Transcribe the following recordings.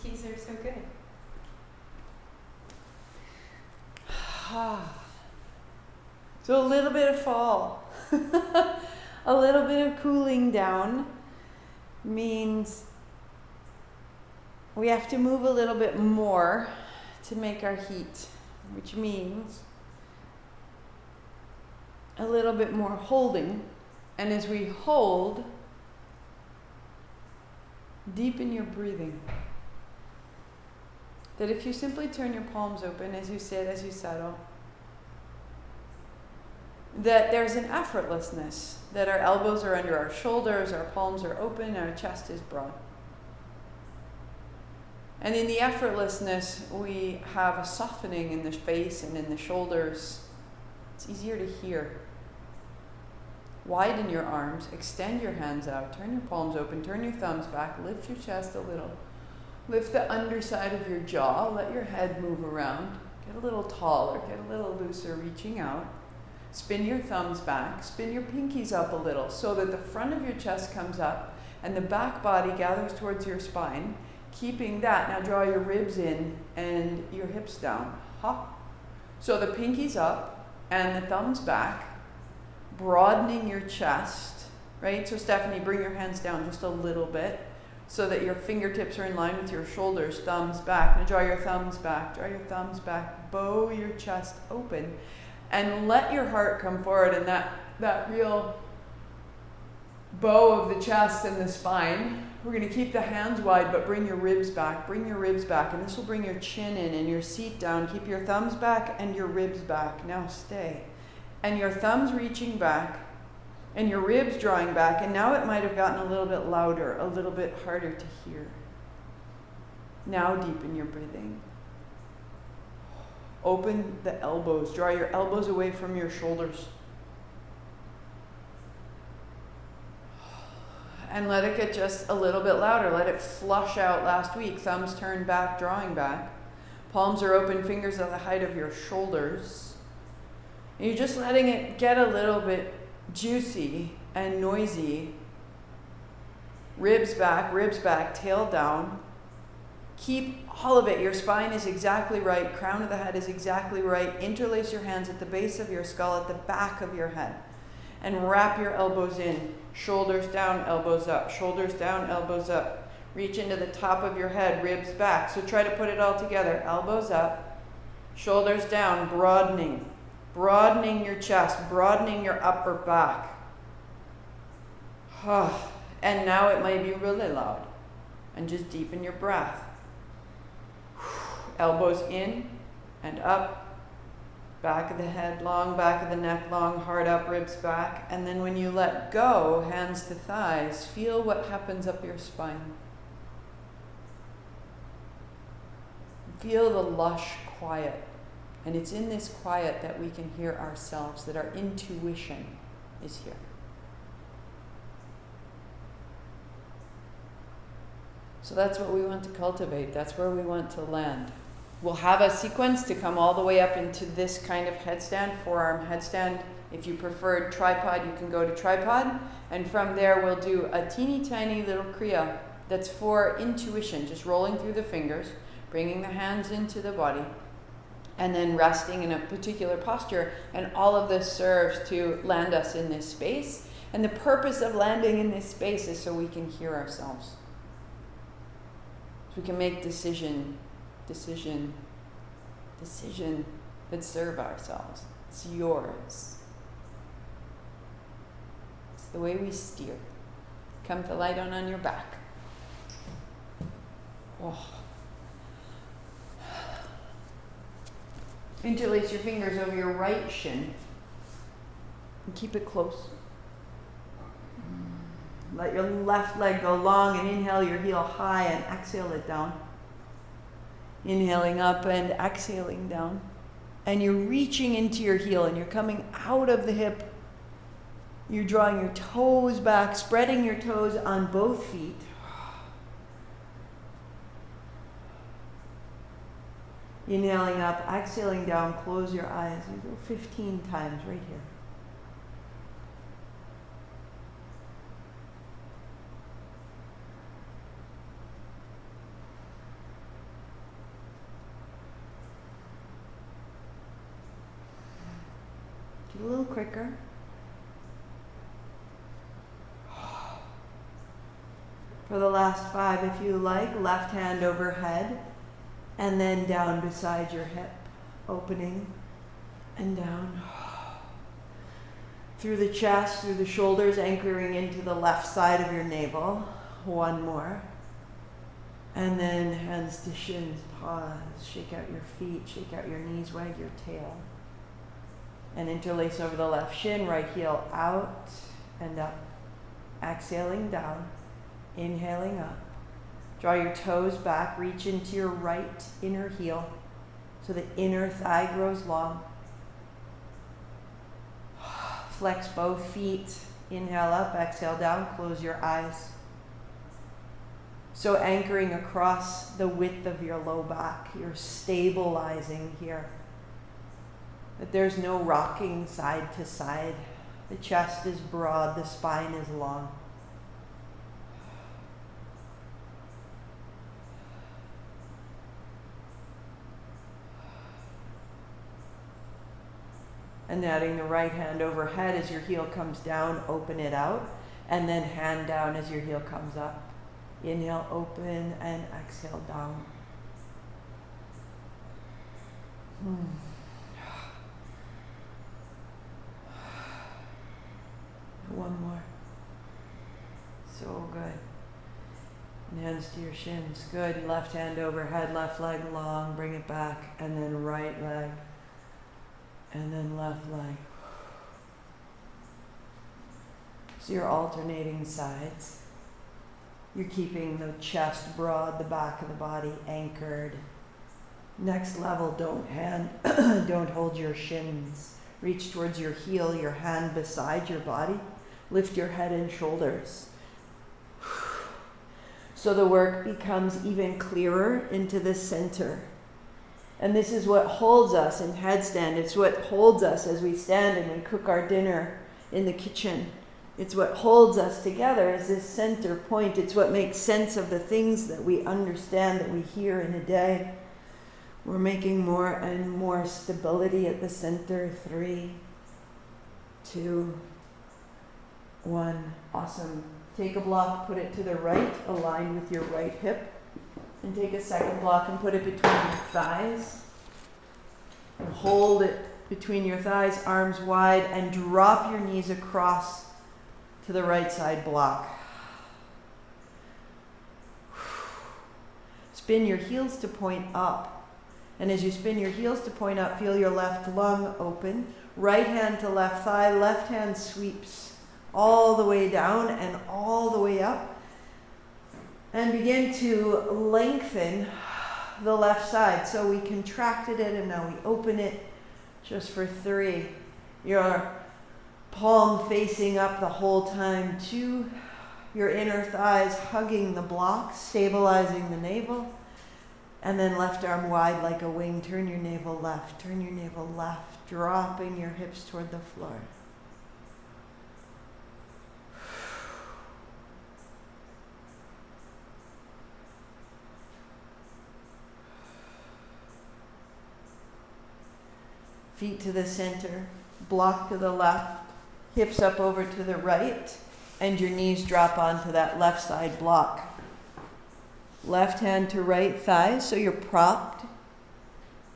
keys are so good. So a little bit of fall, a little bit of cooling down means we have to move a little bit more to make our heat, which means a little bit more holding. And as we hold, deepen your breathing. That if you simply turn your palms open as you sit, as you settle, that there's an effortlessness, that our elbows are under our shoulders, our palms are open, our chest is broad. And in the effortlessness, we have a softening in the face and in the shoulders. It's easier to hear. Widen your arms, extend your hands out, turn your palms open, turn your thumbs back, lift your chest a little. Lift the underside of your jaw, let your head move around, get a little taller, get a little looser, reaching out. Spin your thumbs back, spin your pinkies up a little so that the front of your chest comes up and the back body gathers towards your spine. Keeping that, now draw your ribs in and your hips down. Hop. So the pinkies up and the thumbs back, broadening your chest, right? So Stephanie, bring your hands down just a little bit so that your fingertips are in line with your shoulders, thumbs back. Now draw your thumbs back, bow your chest open, and let your heart come forward, and that real bow of the chest and the spine. We're going to keep the hands wide, but bring your ribs back, and this will bring your chin in and your seat down. Keep your thumbs back and your ribs back. Now stay. And your thumbs reaching back, and your ribs drawing back, and now it might have gotten a little bit louder, a little bit harder to hear. Now deepen your breathing. Open the elbows. Draw your elbows away from your shoulders. And let it get just a little bit louder. Let it flush out last week. Thumbs turned back, drawing back. Palms are open, fingers at the height of your shoulders. And you're just letting it get a little bit juicy and noisy. Ribs back, tail down. Keep all of it. Your spine is exactly right. Crown of the head is exactly right. Interlace your hands at the base of your skull, at the back of your head. And wrap your elbows in. Shoulders down, elbows up. Shoulders down, elbows up. Reach into the top of your head, ribs back. So try to put it all together. Elbows up, shoulders down, broadening. Broadening your chest, broadening your upper back. And now it might be really loud. And just deepen your breath. Elbows in and up. Back of the head long, back of the neck long, heart up, ribs back. And then when you let go, hands to thighs, feel what happens up your spine. Feel the lush quiet. And it's in this quiet that we can hear ourselves, that our intuition is here. So that's what we want to cultivate. That's where we want to land. We'll have a sequence to come all the way up into this kind of headstand, forearm headstand. If you prefer tripod, you can go to tripod. And from there, we'll do a teeny tiny little kriya that's for intuition, just rolling through the fingers, bringing the hands into the body, and then resting in a particular posture. And all of this serves to land us in this space. And the purpose of landing in this space is so we can hear ourselves. So we can make decisions that serve ourselves. It's yours. It's the way we steer. Come to lie down on your back. Oh. Interlace your fingers over your right shin and keep it close. Let your left leg go long and inhale your heel high and exhale it down. Inhaling up and exhaling down. And you're reaching into your heel and you're coming out of the hip. You're drawing your toes back, spreading your toes on both feet. Inhaling up, exhaling down, close your eyes. You go 15 times right here. A little quicker. For the last 5, if you like, left hand overhead and then down beside your hip, opening and down. Through the chest, through the shoulders, anchoring into the left side of your navel. 1 more. And then hands to shins, pause, shake out your feet, shake out your knees, wag your tail. And interlace over the left shin, right heel out and up. Exhaling down, inhaling up. Draw your toes back, reach into your right inner heel so the inner thigh grows long. Flex both feet, inhale up, exhale down, close your eyes. So anchoring across the width of your low back, you're stabilizing here. That there's no rocking side to side. The chest is broad, the spine is long. And adding the right hand overhead as your heel comes down, open it out. And then hand down as your heel comes up. Inhale, open, and exhale, down. One more. So good. And hands to your shins. Good. Left hand overhead, left leg long. Bring it back. And then right leg. And then left leg. So you're alternating sides. You're keeping the chest broad, the back of the body anchored. Next level, don't hold your shins. Reach towards your heel, your hand beside your body. Lift your head and shoulders. So the work becomes even clearer into the center. And this is what holds us in headstand. It's what holds us as we stand and we cook our dinner in the kitchen. It's what holds us together is this center point. It's what makes sense of the things that we understand, that we hear in a day. We're making more and more stability at the center. 3, 2, 1. Awesome. Take a block, put it to the right, align with your right hip. And take a second block and put it between your thighs. And hold it between your thighs, arms wide, and drop your knees across to the right side block. Spin your heels to point up. And as you spin your heels to point up, feel your left lung open. Right hand to left thigh, left hand sweeps all the way down and all the way up. And begin to lengthen the left side. So we contracted it and now we open it just for 3. Your palm facing up the whole time. 2, your inner thighs hugging the block, stabilizing the navel. And then left arm wide like a wing. Turn your navel left, turn your navel left, dropping your hips toward the floor. Feet to the center, block to the left, hips up over to the right, and your knees drop onto that left side block. Left hand to right thigh, so you're propped,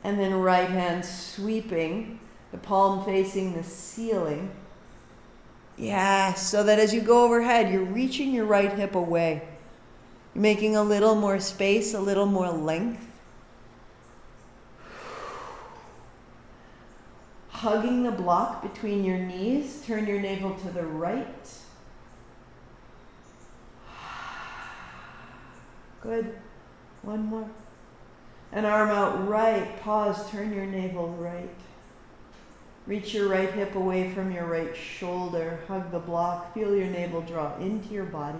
and then right hand sweeping, the palm facing the ceiling. Yeah, so that as you go overhead, you're reaching your right hip away. You're making a little more space, a little more length. Hugging the block between your knees, turn your navel to the right. Good. 1 more. An arm out right, pause, turn your navel right. Reach your right hip away from your right shoulder, hug the block, feel your navel draw into your body.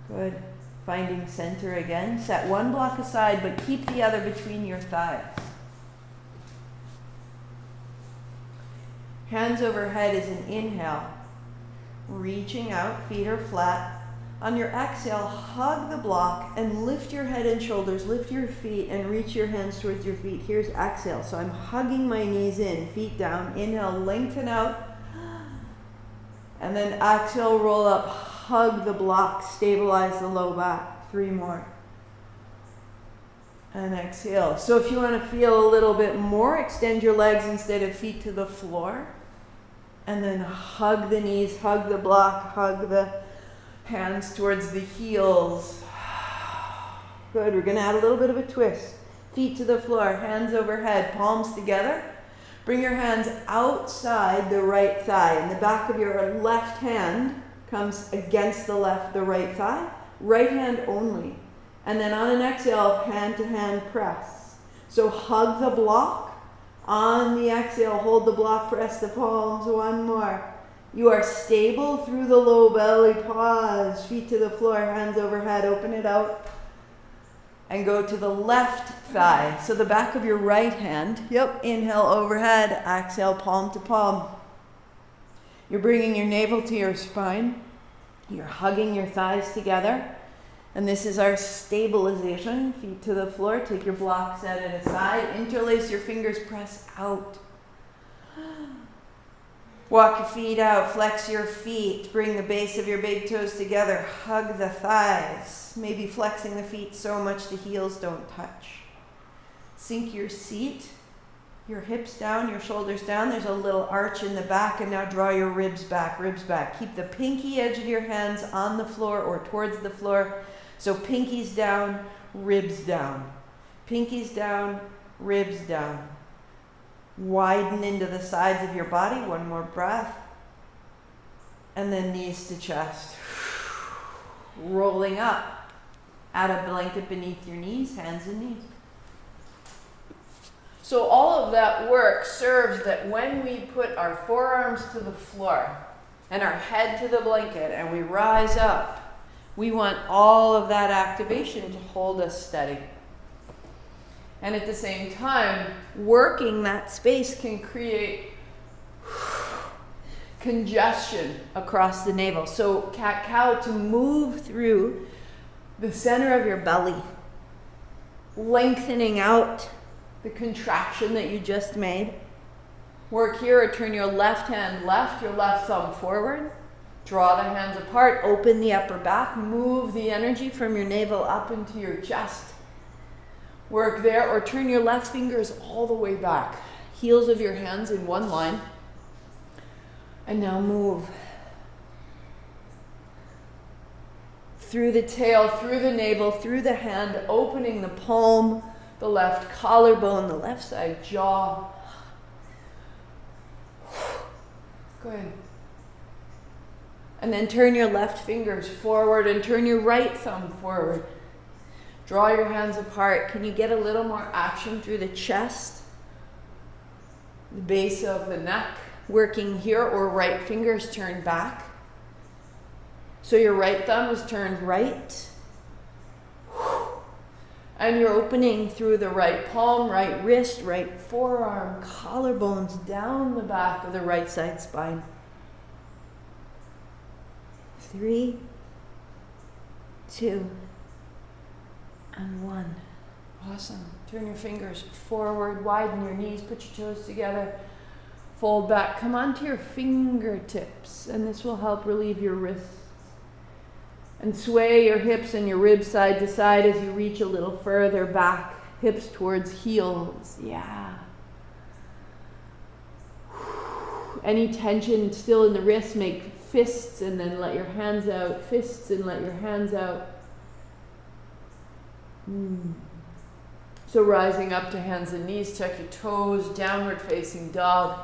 Good. Finding center again. Set 1 block aside, but keep the other between your thighs. Hands overhead is an inhale. Reaching out, feet are flat. On your exhale, hug the block and lift your head and shoulders, lift your feet and reach your hands towards your feet. Here's exhale. So I'm hugging my knees in, feet down. Inhale, lengthen out. And then exhale, roll up, hug the block, stabilize the low back. 3 more. And exhale. So if you want to feel a little bit more, extend your legs instead of feet to the floor. And then hug the knees, hug the block, hug the hands towards the heels. Good. We're going to add a little bit of a twist. Feet to the floor, hands overhead, palms together. Bring your hands outside the right thigh. And the back of your left hand comes against the right thigh. Right hand only. And then on an exhale, hand to hand press. So hug the block. On the exhale, hold the block, press the palms. 1 more. You are stable through the low belly. Pause. Feet to the floor, hands overhead. Open it out. And go to the left thigh. So the back of your right hand. Yep. Inhale overhead. Exhale palm to palm. You're bringing your navel to your spine. You're hugging your thighs together. And this is our stabilization. Feet to the floor. Take your block, set it aside. Interlace your fingers, press out. Walk your feet out, flex your feet. Bring the base of your big toes together. Hug the thighs. Maybe flexing the feet so much the heels don't touch. Sink your seat. Your hips down, your shoulders down. There's a little arch in the back, and now draw your ribs back, ribs back. Keep the pinky edge of your hands on the floor or towards the floor. So pinkies down, ribs down. Pinkies down, ribs down. Widen into the sides of your body. 1 more breath. And then knees to chest. Rolling up. Add a blanket beneath your knees, hands and knees. So all of that work serves that when we put our forearms to the floor and our head to the blanket and we rise up, we want all of that activation to hold us steady. And at the same time, working that space can create congestion across the navel. So cat-cow, to move through the center of your belly, lengthening out the contraction that you just made. Work here, or turn your left hand left, your left thumb forward. Draw the hands apart, open the upper back, move the energy from your navel up into your chest. Work there, or turn your left fingers all the way back. Heels of your hands in one line. And now move. Through the tail, through the navel, through the hand, opening the palm, the left collarbone, the left side jaw. Good. And then turn your left fingers forward and turn your right thumb forward. Draw your hands apart. Can you get a little more action through the chest? The base of the neck. Working here, or right fingers turned back. So your right thumb is turned right. And you're opening through the right palm, right wrist, right forearm, collarbones down the back of the right side spine. 3, 2, and 1. Awesome. Turn your fingers forward, widen your knees, put your toes together, fold back. Come onto your fingertips, and this will help relieve your wrists. And sway your hips and your ribs side to side as you reach a little further back, hips towards heels. Yeah. Any tension still in the wrists, make fists and then let your hands out. Fists and let your hands out. So rising up to hands and knees, tuck your toes, downward facing dog.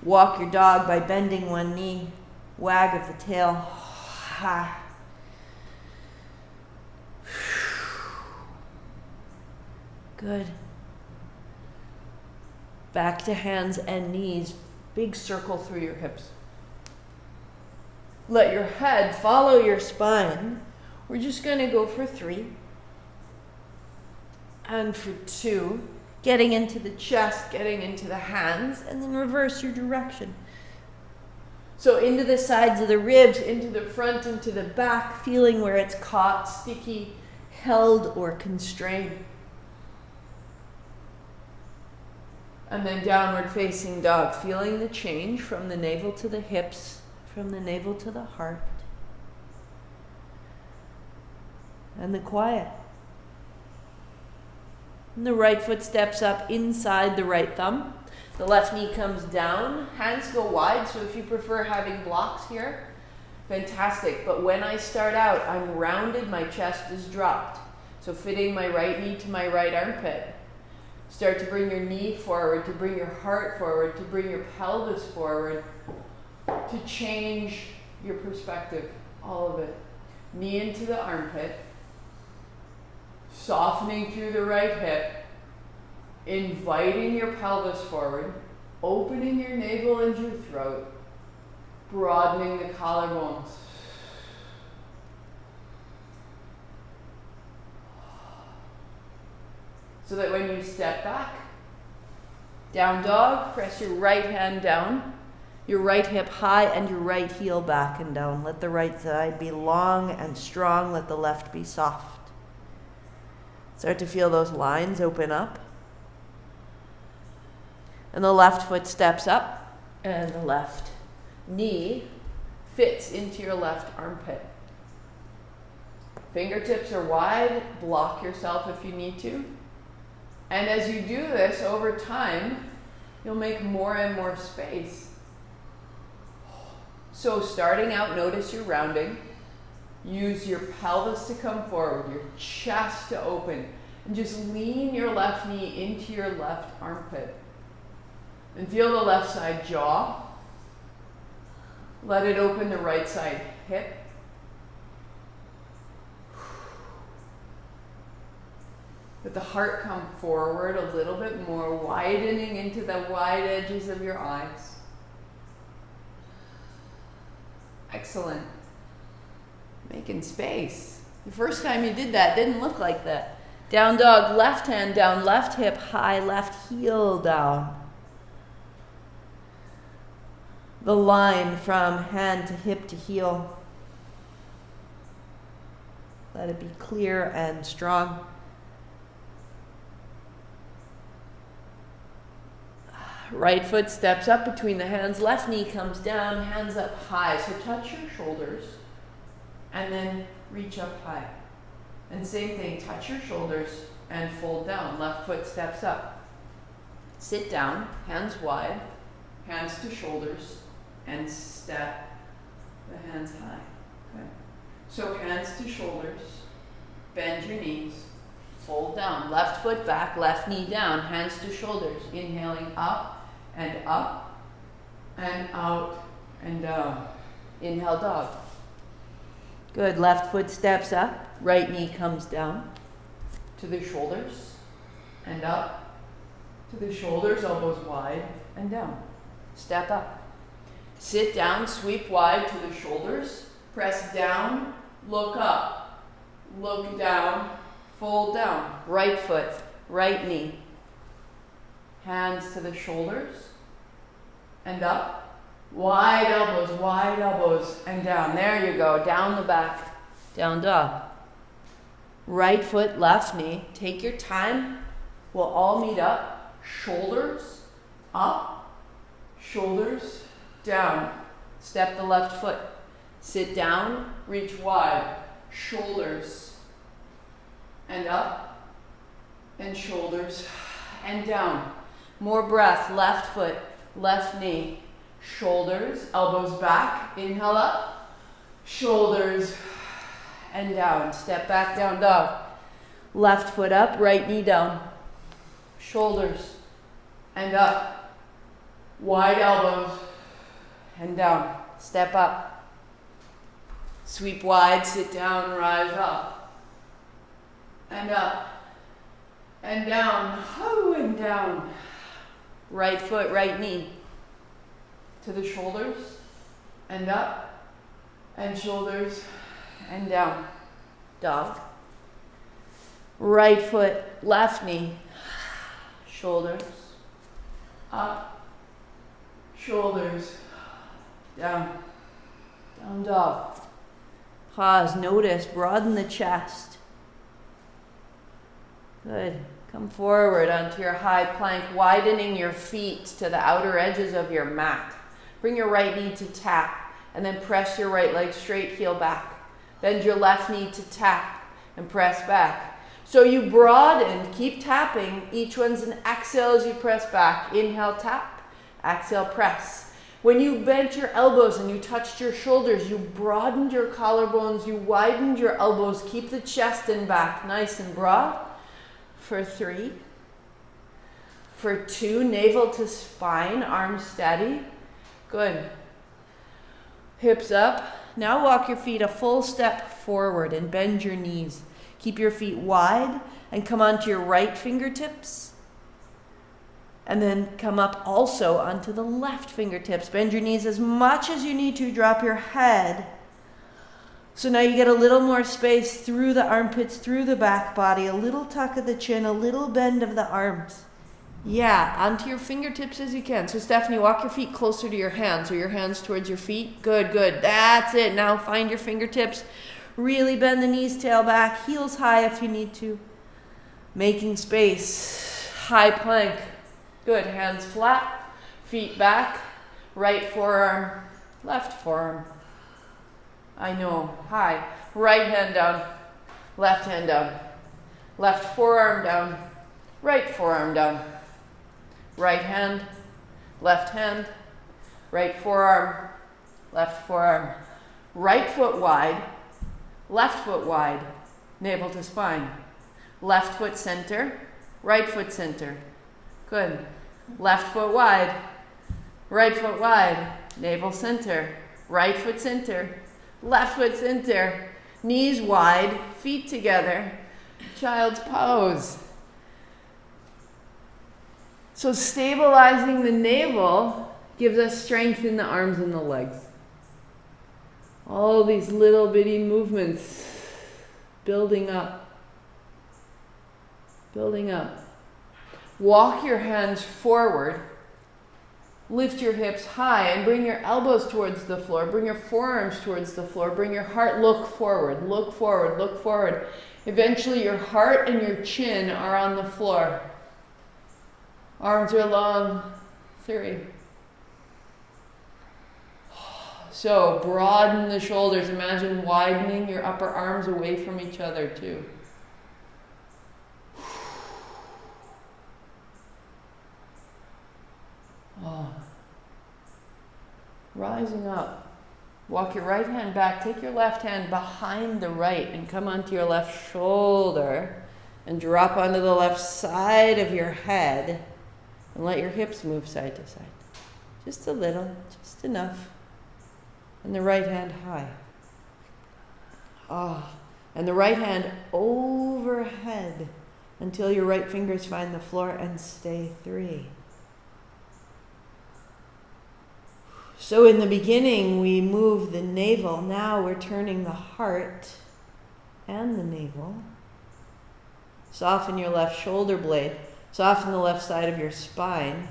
Walk your dog by bending one knee. Wag of the tail. Ha. Good. Back to hands and knees. Big circle through your hips. Let your head follow your spine. We're just going to go for 3. And for 2. Getting into the chest, getting into the hands, and then reverse your direction. So into the sides of the ribs, into the front, into the back, feeling where it's caught, sticky, held, or constrained. And then downward facing dog, feeling the change from the navel to the hips, from the navel to the heart. And the quiet. And the right foot steps up inside the right thumb. The left knee comes down, hands go wide, so if you prefer having blocks here, fantastic. But when I start out, I'm rounded, my chest is dropped. So fitting my right knee to my right armpit. Start to bring your knee forward, to bring your heart forward, to bring your pelvis forward, to change your perspective, all of it. Knee into the armpit, softening through the right hip, inviting your pelvis forward, opening your navel and your throat, broadening the collarbones. So that when you step back, down dog, press your right hand down, your right hip high and your right heel back and down. Let the right side be long and strong, let the left be soft. Start to feel those lines open up. And the left foot steps up, and the left knee fits into your left armpit. Fingertips are wide, block yourself if you need to. And as you do this over time, you'll make more and more space. So starting out, notice your rounding. Use your pelvis to come forward, your chest to open, and just lean your left knee into your left armpit. And feel the left side jaw. Let it open the right side hip. Let the heart come forward a little bit more, widening into the wide edges of your eyes. Excellent. Making space. The first time you did that didn't look like that. Down dog, left hand down, left hip high, left heel down. The line from hand to hip to heel. Let it be clear and strong. Right foot steps up between the hands, left knee comes down, hands up high. So touch your shoulders and then reach up high. And same thing, touch your shoulders and fold down. Left foot steps up. Sit down, hands wide, hands to shoulders, and step the hands high. Okay. So hands to shoulders, bend your knees, fold down. Left foot back, left knee down, hands to shoulders. Inhaling up and out and down. Inhale dog. Good, left foot steps up, right knee comes down to the shoulders and up to the shoulders, elbows wide and down. Step up. Sit down, sweep wide to the shoulders, press down, look up, look down, fold down. Right foot, right knee. Hands to the shoulders and up. Wide elbows and down. There you go, down the back, down dog. Right foot, left knee. Take your time. We'll all meet up. Shoulders up, shoulders down. Step the left foot. Sit down, reach wide. Shoulders and up and shoulders and down. More breath. Left foot, left knee. Shoulders, elbows back. Inhale up. Shoulders and down. Step back, down dog. Left foot up, right knee down. Shoulders and up. Wide elbows and down. Step up. Sweep wide, sit down, rise up. And up. And down. Oh, and down. Right foot, right knee. To the shoulders. And up. And shoulders. And down. Dog. Right foot, left knee. Shoulders. Up. Shoulders. Down. Down dog. Pause, notice, broaden the chest. Good. Come forward onto your high plank, widening your feet to the outer edges of your mat. Bring your right knee to tap, and then press your right leg straight, heel back. Bend your left knee to tap, and press back. So you broaden, keep tapping. Each one's an exhale as you press back. Inhale, tap. Exhale, press. When you bent your elbows and you touched your shoulders, you broadened your collarbones, you widened your elbows. Keep the chest in back, nice and broad. For 3. For 2, navel to spine, arms steady. Good. Hips up. Now walk your feet a full step forward and bend your knees. Keep your feet wide and come onto your right fingertips. And then come up also onto the left fingertips. Bend your knees as much as you need to. Drop your head. So now you get a little more space through the armpits, through the back body, a little tuck of the chin, a little bend of the arms. Yeah, onto your fingertips as you can. So Stephanie, walk your feet closer to your hands, or your hands towards your feet. Good, good. That's it. Now find your fingertips. Really bend the knees, tail back, heels high if you need to. Making space. High plank. Good. Hands flat, feet back, right forearm, left forearm. I know. High. Right hand down, left hand down, left forearm down, right forearm down. Right hand, right forearm, left forearm. Right foot wide, left foot wide, navel to spine. Left foot center, right foot center. Good. Left foot wide, right foot wide, navel center. Right foot center, left foot center. Knees wide, feet together. Child's pose. So stabilizing the navel gives us strength in the arms and the legs. All these little bitty movements building up. Building up. Walk your hands forward. Lift your hips high and bring your elbows towards the floor. Bring your forearms towards the floor. Bring your heart, look forward, look forward, look forward. Eventually your heart and your chin are on the floor. Arms are long. 3. So broaden the shoulders. Imagine widening your upper arms away from each other too. Oh. Rising up. Walk your right hand back. Take your left hand behind the right and come onto your left shoulder and drop onto the left side of your head and let your hips move side to side. Just a little, just enough. And the right hand high. And the right hand overhead until your right fingers find the floor and stay 3. So in the beginning, we move the navel. Now we're turning the heart and the navel. Soften your left shoulder blade. Soften the left side of your spine.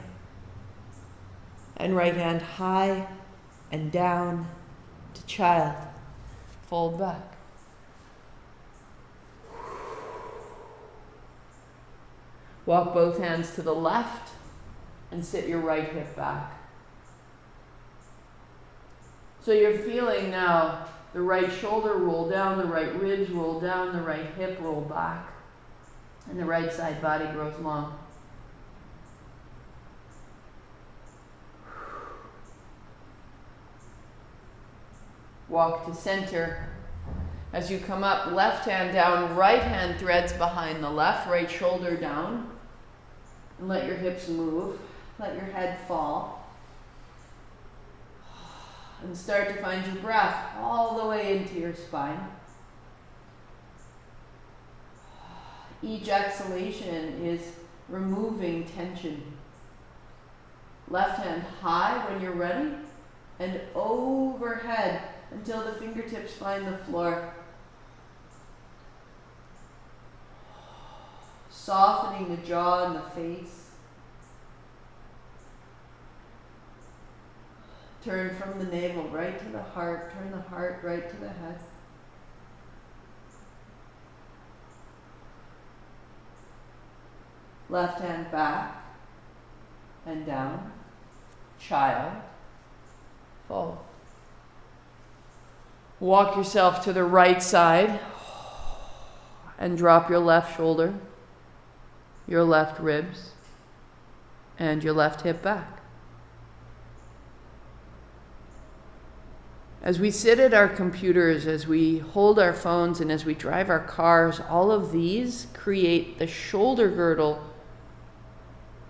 And right hand high and down to child. Fold back. Walk both hands to the left and sit your right hip back. So you're feeling now the right shoulder roll down, the right ribs roll down, the right hip roll back, and the right side body grows long. Walk to center. As you come up, left hand down, right hand threads behind the left, right shoulder down. And let your hips move. Let your head fall. And start to find your breath all the way into your spine. Each exhalation is removing tension. Left hand high when you're ready, and overhead until the fingertips find the floor. Softening the jaw and the face. Turn from the navel right to the heart. Turn the heart right to the head. Left hand back and down. Child. Fold. Walk yourself to the right side and drop your left shoulder, your left ribs, and your left hip back. As we sit at our computers, as we hold our phones, and as we drive our cars, all of these create the shoulder girdle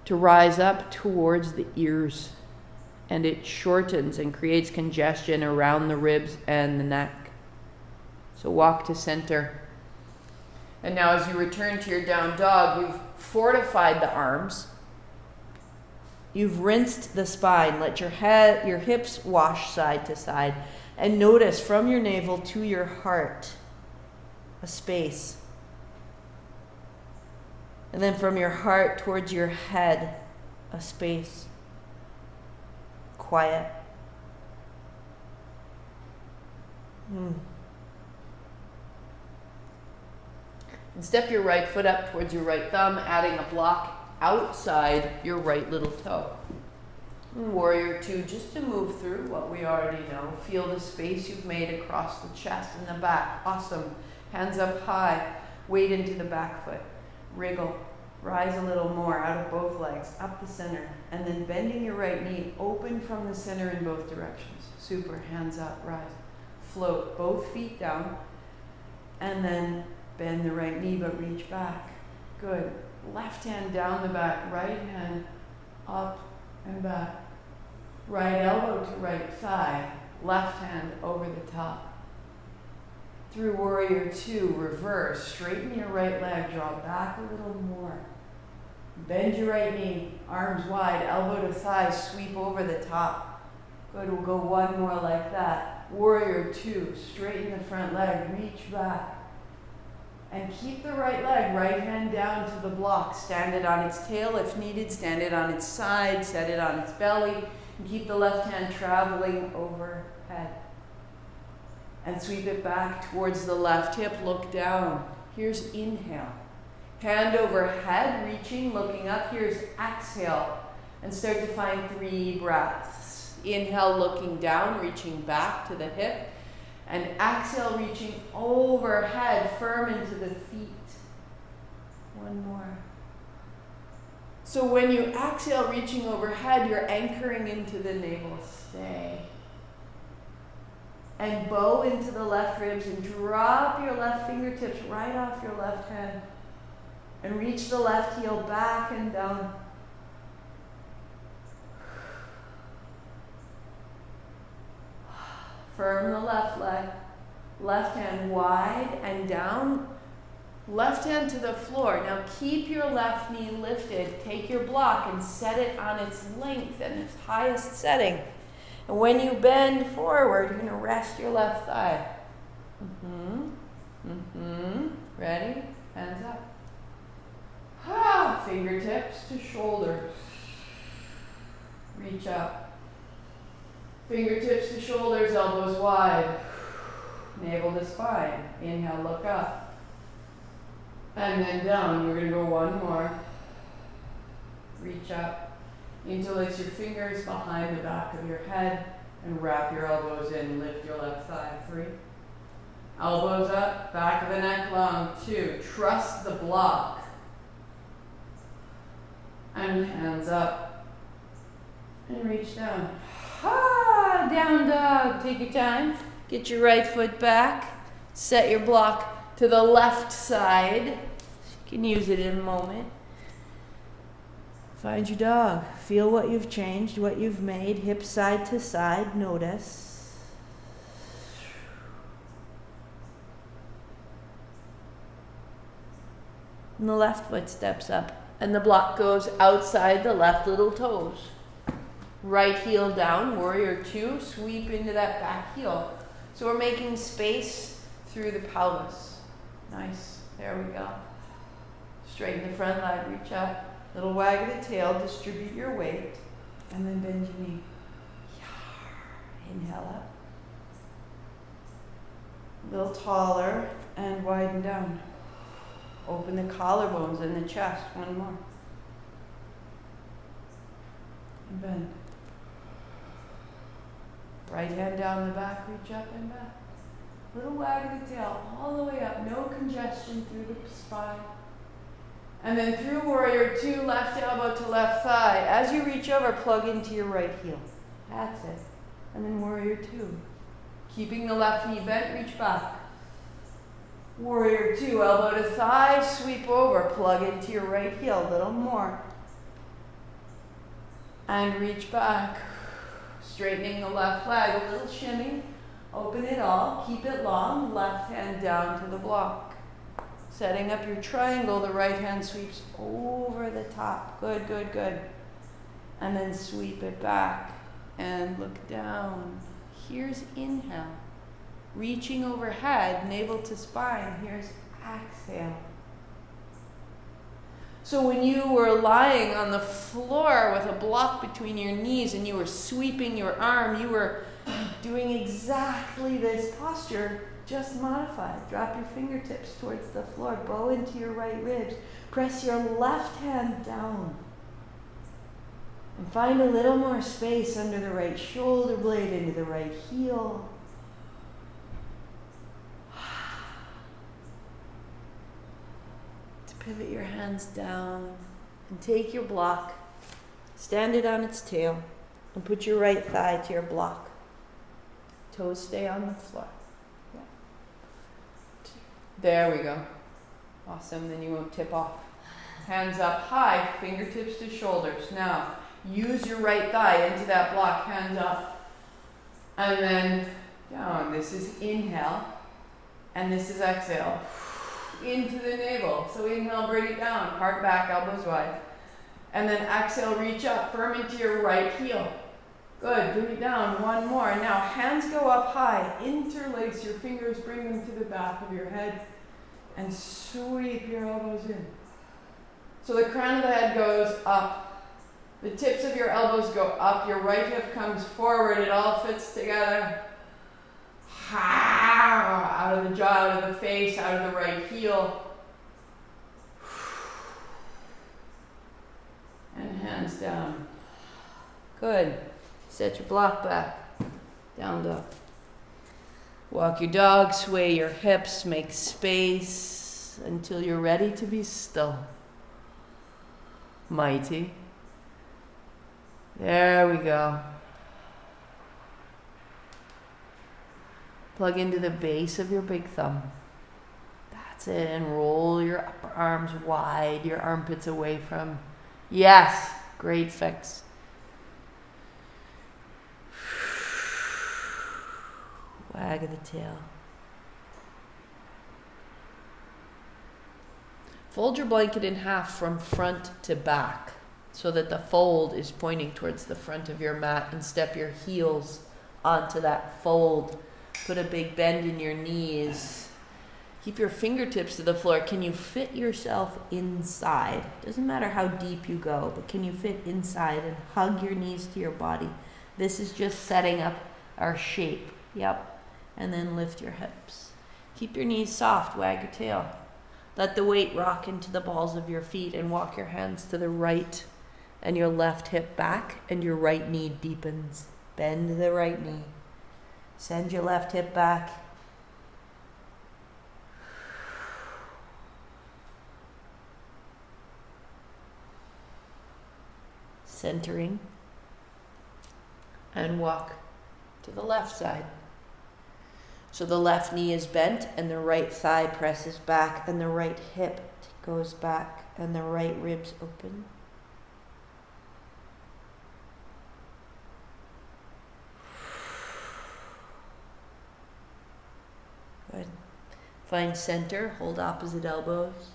to rise up towards the ears. And it shortens and creates congestion around the ribs and the neck. So walk to center. And now as you return to your down dog, you've fortified the arms. You've rinsed the spine. Let your head, your hips wash side to side. And notice from your navel to your heart, a space. And then from your heart towards your head, a space. Quiet. And step your right foot up towards your right thumb, adding a block outside your right little toe. Warrior two, just to move through what we already know. Feel the space you've made across the chest and the back. Awesome. Hands up high. Weight into the back foot. Wriggle. Rise a little more out of both legs, up the center, and then bending your right knee, open from the center in both directions. Super, hands up, rise. Float both feet down, and then bend the right knee, but reach back. Good. Left hand down the back, right hand up and back. Right elbow to right thigh, left hand over the top. Through warrior two, reverse, straighten your right leg, draw back a little more. Bend your right knee, arms wide, elbow to thigh, sweep over the top. Good, we'll go one more like that. Warrior two, straighten the front leg, reach back. And keep the right leg, right hand down to the block. Stand it on its tail if needed, stand it on its side, set it on its belly, and keep the left hand traveling overhead. And sweep it back towards the left hip, look down. Here's inhale. Hand over head, reaching, looking up. Here's exhale. And start to find 3 breaths. Inhale, looking down, reaching back to the hip. And exhale, reaching overhead, firm into the feet. One more. So when you exhale, reaching overhead, you're anchoring into the navel. Stay. And bow into the left ribs and drop your left fingertips right off your left hand. And reach the left heel back and down. Firm the left leg. Left hand wide and down. Left hand to the floor. Now keep your left knee lifted. Take your block and set it on its length and its highest setting. And when you bend forward, you're going to rest your left thigh. Ready? Hands up. Fingertips to shoulders. Reach up. Fingertips to shoulders, elbows wide. Navel to spine. Inhale, look up. And then down. We're going to go one more. Reach up. Interlace your fingers behind the back of your head and wrap your elbows in. Lift your left thigh. 3. Elbows up, back of the neck long. 2. Trust the block. And hands up. And reach down. Down dog. Take your time. Get your right foot back. Set your block to the left side. You can use it in a moment. Find your dog. Feel what you've changed, what you've made. Hips side to side. Notice. And the left foot steps up. And the block goes outside the left little toes. Right heel down, warrior two. Sweep into that back heel. So we're making space through the pelvis. Nice. There we go. Straighten the front leg. Reach up. Little wag of the tail, distribute your weight, and then bend your knee. Inhale up. A little taller and widen down. Open the collarbones and the chest. One more. And bend. Right hand down the back, reach up and back. Little wag of the tail all the way up. No congestion through the spine. And then through warrior two, left elbow to left thigh. As you reach over, plug into your right heel. That's it. And then warrior two. Keeping the left knee bent, reach back. Warrior two, elbow to thigh, sweep over, plug into your right heel, a little more. And reach back. Straightening the left leg, a little shimmy. Open it all, keep it long, left hand down to the block. Setting up your triangle, the right hand sweeps over the top. Good, good, good. And then sweep it back and look down. Here's inhale. Reaching overhead, navel to spine. Here's exhale. So when you were lying on the floor with a block between your knees and you were sweeping your arm, you were doing exactly this posture, just modified. Drop your fingertips towards the floor. Bow into your right ribs. Press your left hand down. And find a little more space under the right shoulder blade, into the right heel. To pivot your hands down and take your block, stand it on its tail, and put your right thigh to your block. Toes stay on the floor. Yeah. There we go. Awesome, then you won't tip off. Hands up high, fingertips to shoulders. Now, use your right thigh into that block, hands up. And then down. This is inhale. And this is exhale. Into the navel. So inhale, bring it down. Heart back, elbows wide. And then exhale, reach up, firm into your right heel. Good, bring it down, one more. Now hands go up high, interlace your fingers, bring them to the back of your head, and sweep your elbows in. So the crown of the head goes up. The tips of your elbows go up, your right hip comes forward, it all fits together. Out of the jaw, out of the face, out of the right heel. And hands down. Good. Set your block back. Down dog. Walk your dog, sway your hips, make space until you're ready to be still. Mighty. There we go. Plug into the base of your big thumb. That's it. And roll your upper arms wide, your armpits away from. Yes. Great fix. Wag of the tail. Fold your blanket in half from front to back so that the fold is pointing towards the front of your mat, and step your heels onto that fold. Put a big bend in your knees. Keep your fingertips to the floor. Can you fit yourself inside? Doesn't matter how deep you go, but can you fit inside and hug your knees to your body? This is just setting up our shape. Yep. And then lift your hips. Keep your knees soft, wag your tail. Let the weight rock into the balls of your feet, and walk your hands to the right and your left hip back, and your right knee deepens. Bend the right knee. Send your left hip back. Centering. And walk to the left side. So the left knee is bent, and the right thigh presses back, and the right hip goes back, and the right ribs open. Good. Find center, hold opposite elbows.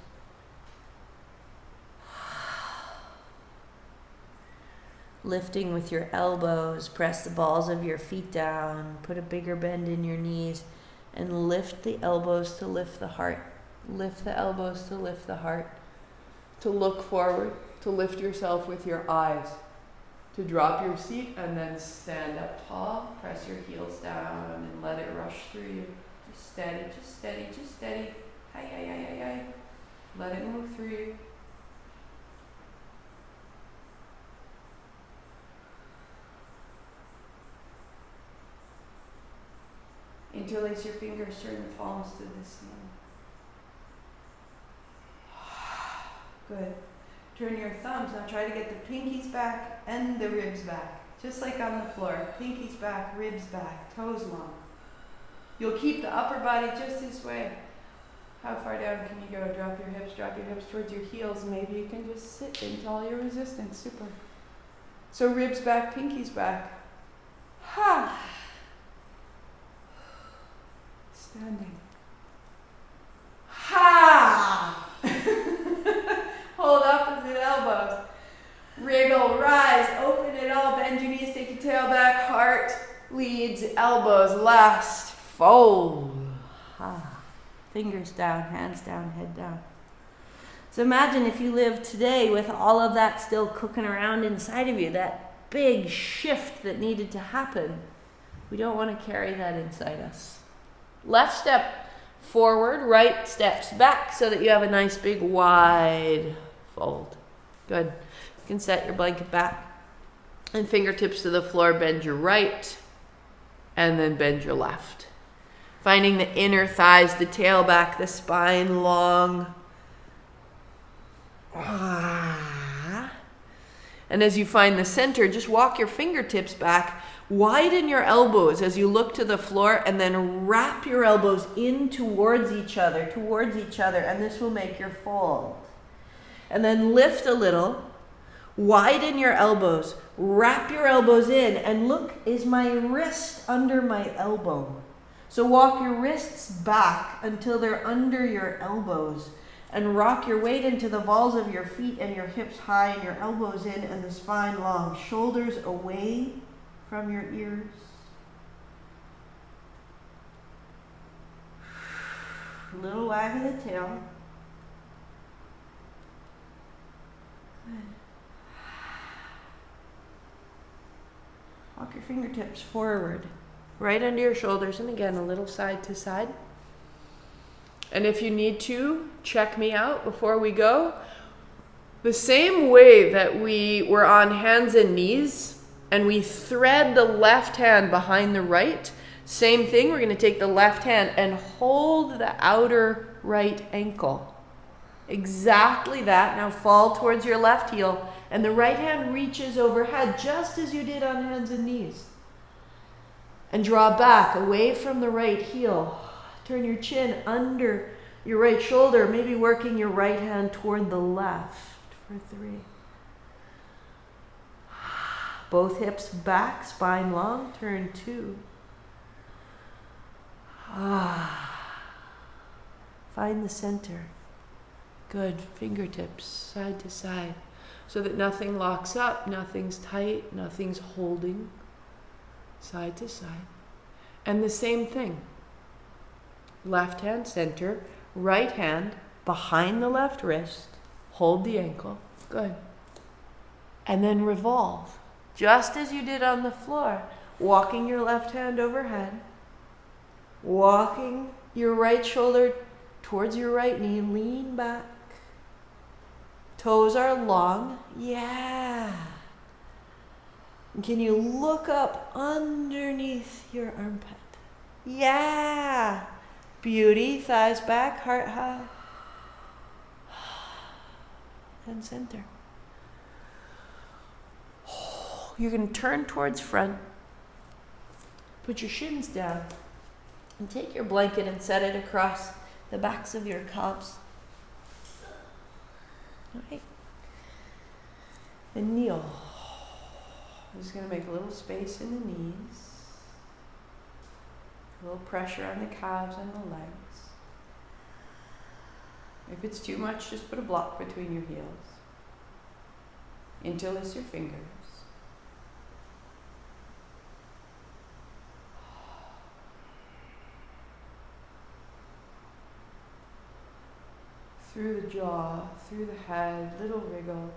Lifting with your elbows, press the balls of your feet down, put a bigger bend in your knees, and lift the elbows to lift the heart. Lift the elbows to lift the heart. To look forward, to lift yourself with your eyes. to drop your seat and then stand up tall. Press your heels down and let it rush through you. Just steady, just steady, just steady. Hi, hi, hi, hi, hi. Let it move through you. Interlace your fingers, turn the palms to the ceiling. Good. Turn your thumbs. Now try to get the pinkies back and the ribs back. Just like on the floor. Pinkies back, ribs back, toes long. You'll keep the upper body just this way. How far down can you go? Drop your hips towards your heels. Maybe you can just sit into all your resistance. Super. So ribs back, pinkies back. Ha! Standing. Ha! Hold opposite elbows. Wriggle, rise, open it all, bend your knees, take your tail back, heart leads, elbows last, fold. Ha. Fingers down, hands down, head down. So imagine if you lived today with all of that still cooking around inside of you, that big shift that needed to happen. We don't want to carry that inside us. Left step forward, right steps back so that you have a nice big wide fold. Good. You can set your blanket back and fingertips to the floor, bend your right and then bend your left. Finding the inner thighs, the tail back, the spine long. And as you find the center, just walk your fingertips back. Widen your elbows as you look to the floor and then wrap your elbows in towards each other, and this will make your fold. And then lift a little, widen your elbows, wrap your elbows in, and look, is my wrist under my elbow? So walk your wrists back until they're under your elbows and rock your weight into the balls of your feet and your hips high and your elbows in and the spine long, shoulders away from your ears. Little wag of the tail. Good. Walk your fingertips forward, right under your shoulders, and again, a little side to side. And if you need to, check me out before we go. The same way that we were on hands and knees, and we thread the left hand behind the right. Same thing, we're going to take the left hand and hold the outer right ankle. Exactly that. Now fall towards your left heel, and the right hand reaches overhead just as you did on hands and knees. And draw back away from the right heel. Turn your chin under your right shoulder, maybe working your right hand toward the left for 3. Both hips back, spine long, turn 2. Find the center. Good. Fingertips side to side so that nothing locks up, nothing's tight, nothing's holding. Side to side. And the same thing. Left hand center, right hand behind the left wrist, hold the ankle. Good. And then revolve. Just as you did on the floor, walking your left hand overhead, walking your right shoulder towards your right knee, lean back. Toes are long, yeah. And can you look up underneath your armpit? Yeah. Beauty, thighs back, heart high. And center. You can turn towards front, put your shins down, and take your blanket and set it across the backs of your calves. All right. And kneel. I'm just going to make a little space in the knees, a little pressure on the calves and the legs. If it's too much, just put a block between your heels. Interlace your fingers. Through the jaw, through the head, little wriggle,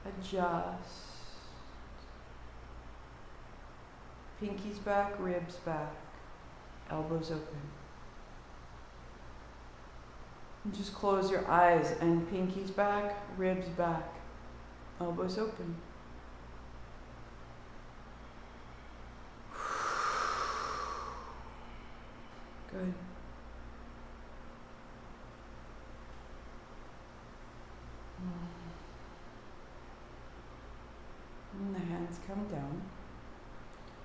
adjust. Pinkies back, ribs back, elbows open. And just close your eyes and pinkies back, ribs back, elbows open. Good. And the hands come down.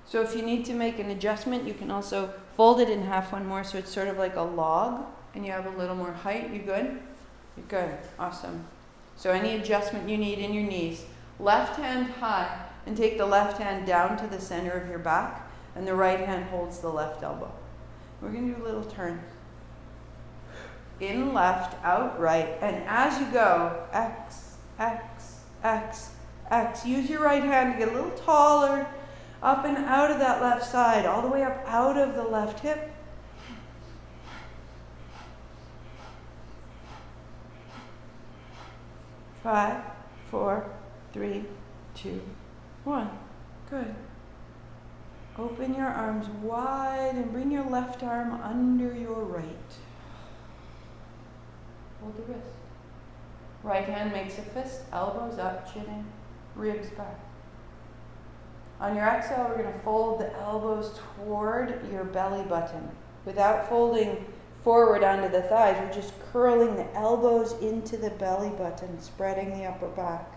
So if you need to make an adjustment, you can also fold it in half one more so it's sort of like a log and you have a little more height. You good? You're good. Awesome. So any adjustment you need in your knees. Left hand high and take the left hand down to the center of your back and the right hand holds the left elbow. We're going to do a little turn. In left, out right, and as you go, X, X, X, X. Use your right hand to get a little taller, up and out of that left side, all the way up out of the left hip. Five, four, three, two, one. Good. Open your arms wide and bring your left arm under your right. Hold the wrist. Right hand makes a fist, elbows up, chin in, ribs back. On your exhale, we're going to fold the elbows toward your belly button. Without folding forward onto the thighs, we're just curling the elbows into the belly button, spreading the upper back.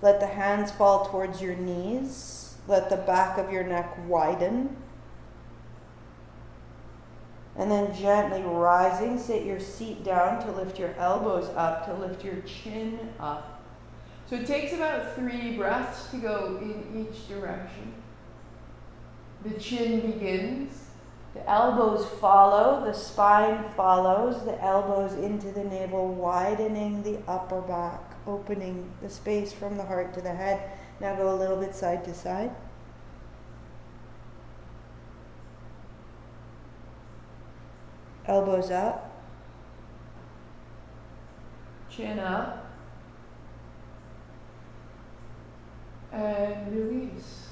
Let the hands fall towards your knees. Let the back of your neck widen. And then gently rising, sit your seat down to lift your elbows up, to lift your chin up. So it takes about 3 breaths to go in each direction. The chin begins, the elbows follow, the spine follows, the elbows into the navel, widening the upper back, opening the space from the heart to the head. Now go a little bit side to side. Elbows up. Chin up. And release.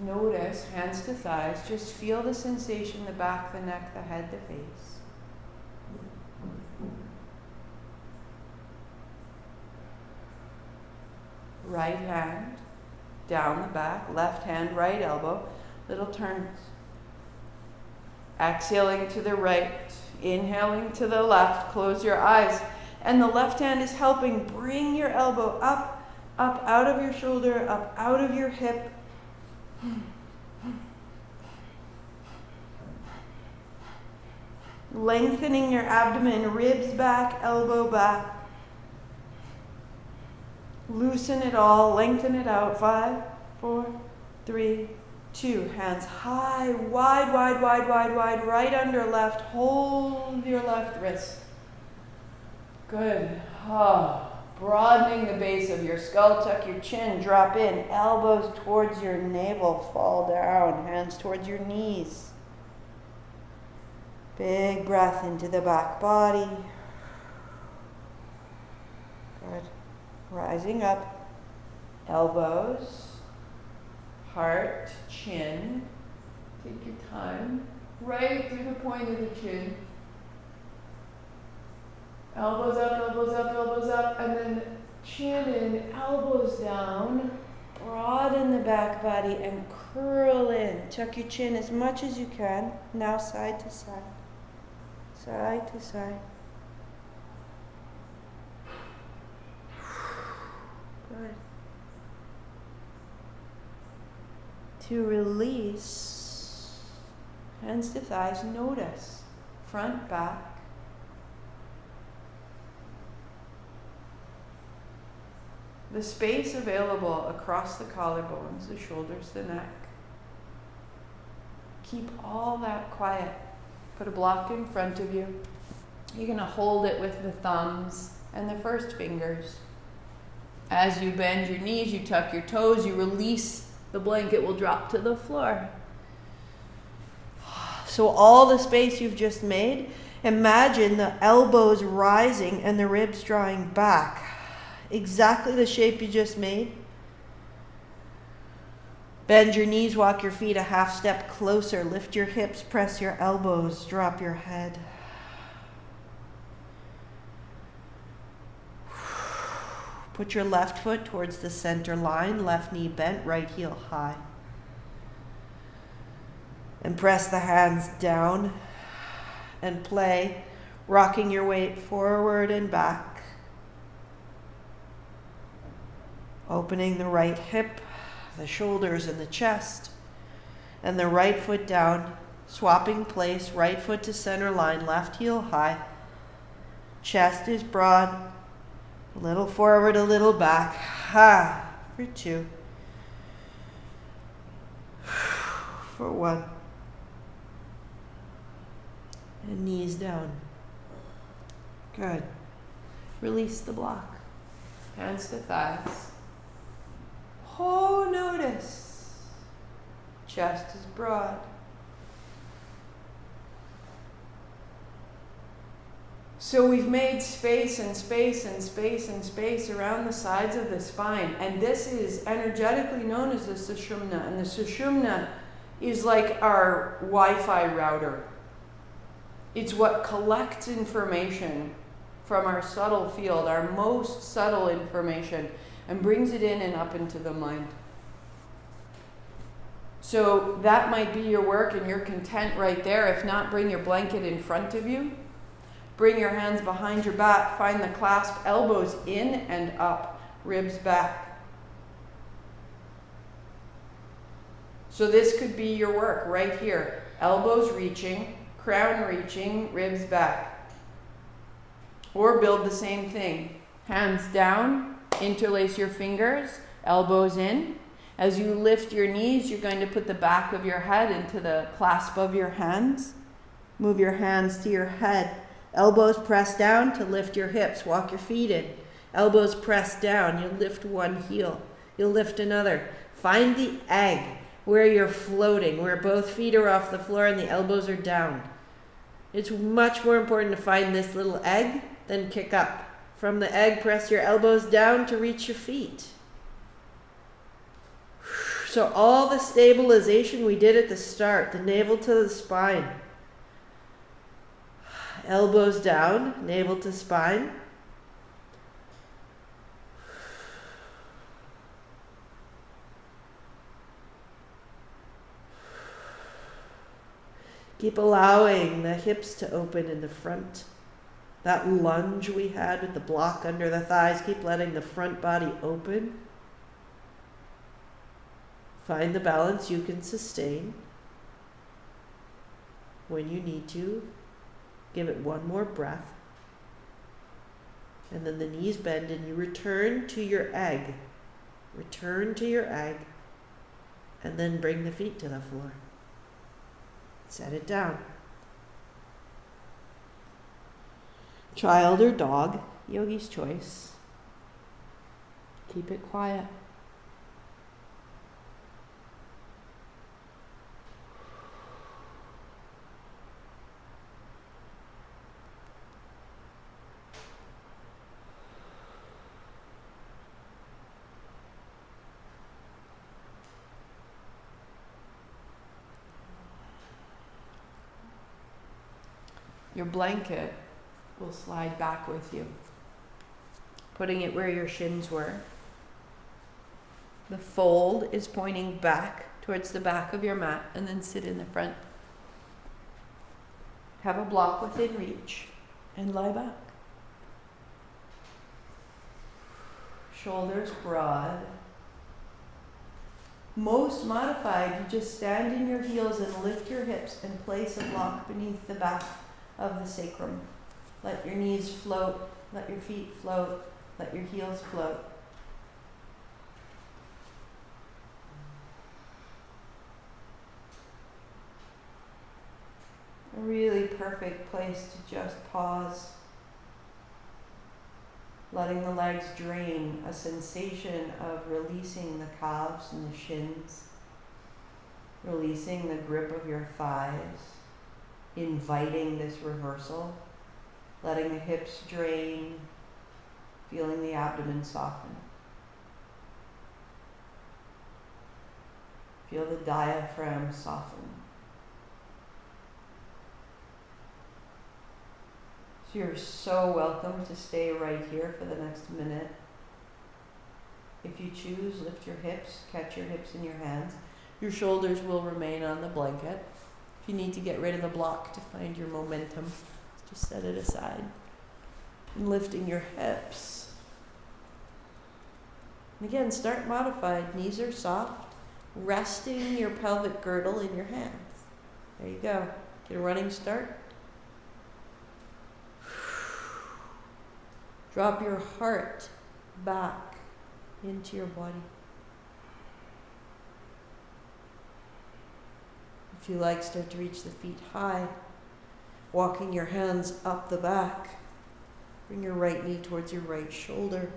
Notice, hands to thighs. Just feel the sensation, the back, the neck, the head, the face. Right hand down the back, left hand, right elbow, little turns. Exhaling to the right, inhaling to the left, close your eyes. And the left hand is helping bring your elbow up, up out of your shoulder, up out of your hip. Lengthening your abdomen, ribs back, elbow back. Loosen it all, lengthen it out. 5, 4, 3, 2. Hands high, wide, wide, wide, wide, wide, right under left. Hold your left wrist. Good. Broadening the base of your skull, tuck your chin, drop in, elbows towards your navel, fall down, hands towards your knees. Big breath into the back body. Good. Rising up, elbows, heart, chin. Take your time, right through the point of the chin. Elbows up, elbows up, elbows up, and then chin in, elbows down. Broaden the back body and curl in. Tuck your chin as much as you can. Now side to side. Side to side. Good. To release, hands to thighs, notice, front, back. The space available across the collarbones, the shoulders, the neck. Keep all that quiet. Put a block in front of you. You're going to hold it with the thumbs and the first fingers. As you bend your knees, you tuck your toes, you release, the blanket will drop to the floor. So all the space you've just made, imagine the elbows rising and the ribs drawing back. Exactly the shape you just made. Bend your knees, walk your feet a half step closer. Lift your hips, press your elbows, drop your head. Put your left foot towards the center line, left knee bent, right heel high. And press the hands down and play, rocking your weight forward and back. Opening the right hip, the shoulders and the chest, and the right foot down, swapping place, right foot to center line, left heel high. Chest is broad, a little forward, a little back. Ha, for 2. For 1. And knees down. Good. Release the block. Hands to thighs. Oh, notice. Chest is broad. So we've made space and space and space and space around the sides of the spine. And this is energetically known as the sushumna. And the sushumna is like our Wi-Fi router. It's what collects information from our subtle field, our most subtle information, and brings it in and up into the mind. So that might be your work and you're content right there. If not, bring your blanket in front of you. Bring your hands behind your back. Find the clasp, elbows in and up, ribs back. So this could be your work right here. Elbows reaching, crown reaching, ribs back. Or build the same thing. Hands down, interlace your fingers, elbows in. As you lift your knees, you're going to put the back of your head into the clasp of your hands. Move your hands to your head. Elbows press down to lift your hips. Walk your feet in. Elbows press down. You'll lift one heel. You'll lift another. Find the egg where you're floating, where both feet are off the floor and the elbows are down. It's much more important to find this little egg than kick up. From the egg, press your elbows down to reach your feet. So all the stabilization we did at the start, the navel to the spine. Elbows down, navel to spine. Keep allowing the hips to open in the front. That lunge we had with the block under the thighs, keep letting the front body open. Find the balance you can sustain. When you need to, give it one more breath. And then the knees bend and you return to your egg. Return to your egg. And then bring the feet to the floor. Set it down. Child or dog, yogi's choice. Keep it quiet. Your blanket will slide back with you, putting it where your shins were. The fold is pointing back towards the back of your mat, and then sit in the front. Have a block within reach and lie back. Shoulders broad. Most modified, you just stand in your heels and lift your hips and place a block beneath the back of the sacrum. Let your knees float, let your feet float, let your heels float. A really perfect place to just pause. Letting the legs drain, a sensation of releasing the calves and the shins, releasing the grip of your thighs, inviting this reversal, letting the hips drain, feeling the abdomen soften. Feel the diaphragm soften. So you're so welcome to stay right here for the next minute. If you choose, lift your hips, catch your hips in your hands. Your shoulders will remain on the blanket. If you need to get rid of the block to find your momentum, just set it aside. And lifting your hips. And again, start modified. Knees are soft. Resting your pelvic girdle in your hands. There you go. Get a running start. Drop your heart back into your body. If you like, start to reach the feet high, walking your hands up the back. Bring your right knee towards your right shoulder.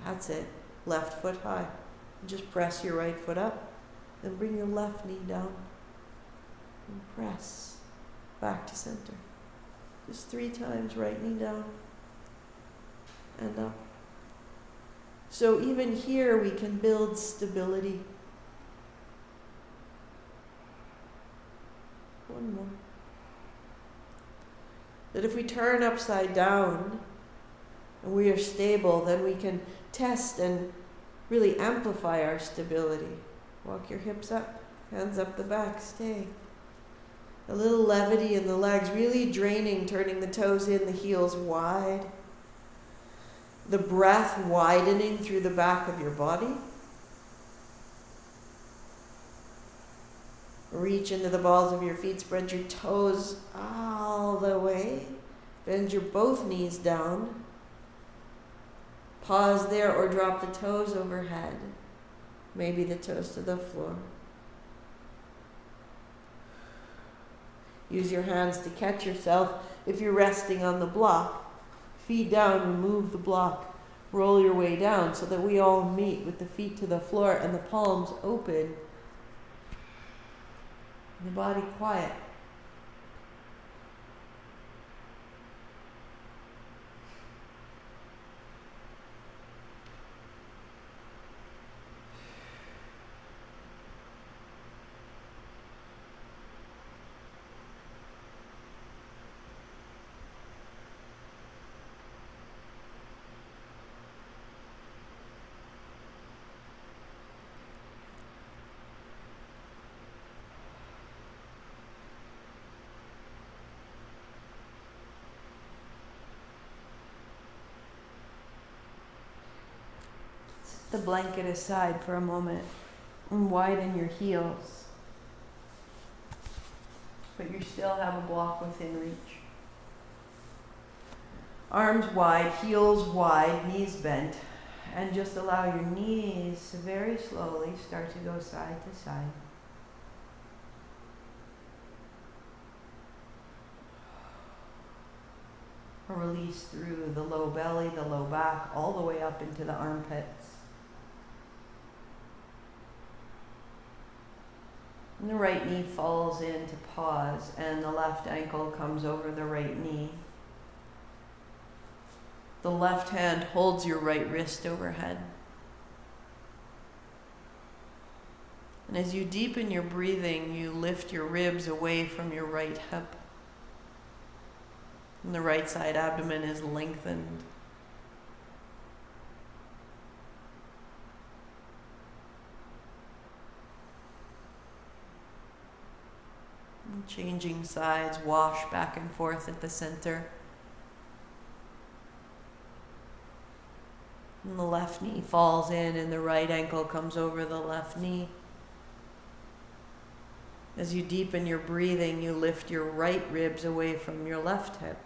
That's it. Left foot high. And just press your right foot up. Then bring your left knee down. And press back to center. Just 3 times, right knee down. And up. So even here we can build stability. One more. That if we turn upside down and we are stable, then we can test and really amplify our stability. Walk your hips up, hands up the back, stay. A little levity in the legs, really draining, turning the toes in, the heels wide. The breath widening through the back of your body. Reach into the balls of your feet, spread your toes all the way. Bend your both knees down. Pause there or drop the toes overhead. Maybe the toes to the floor. Use your hands to catch yourself if you're resting on the block. Feet down, remove the block. Roll your way down so that we all meet with the feet to the floor and the palms open. And the body quiet. The blanket aside for a moment and widen your heels. But you still have a block within reach. Arms wide, heels wide, knees bent. And just allow your knees to very slowly start to go side to side. A release through the low belly, the low back, all the way up into the armpits. And the right knee falls in to pause, and the left ankle comes over the right knee. The left hand holds your right wrist overhead. And as you deepen your breathing, you lift your ribs away from your right hip. And the right side abdomen is lengthened. Changing sides, wash back and forth at the center. And the left knee falls in and the right ankle comes over the left knee. As you deepen your breathing, you lift your right ribs away from your left hip.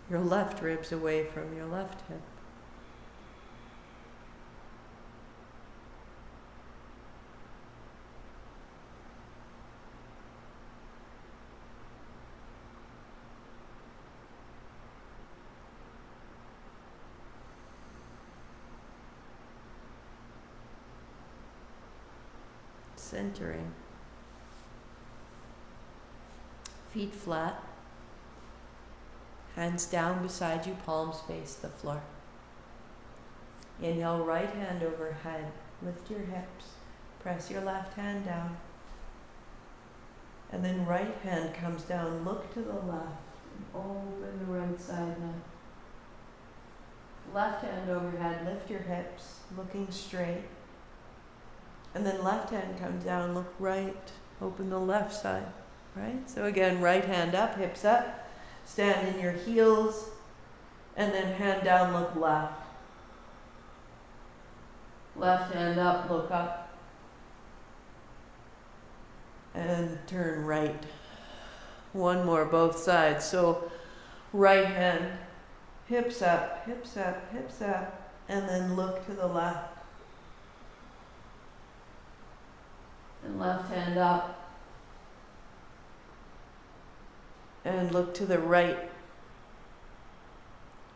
Your left ribs away from your left hip. Centering. Feet flat. Hands down beside you, palms face the floor. Inhale, right hand overhead. Lift your hips. Press your left hand down. And then right hand comes down. Look to the left. And open the right side now. Left hand overhead. Lift your hips. Looking straight. And then left hand comes down. Look right. Open the left side. Right? So again, right hand up. Hips up. Stand in your heels. And then hand down. Look left. Left hand up. Look up. And turn right. One more, both sides. So right hand, hips up, hips up, hips up, and then look to the left. And left hand up. And look to the right.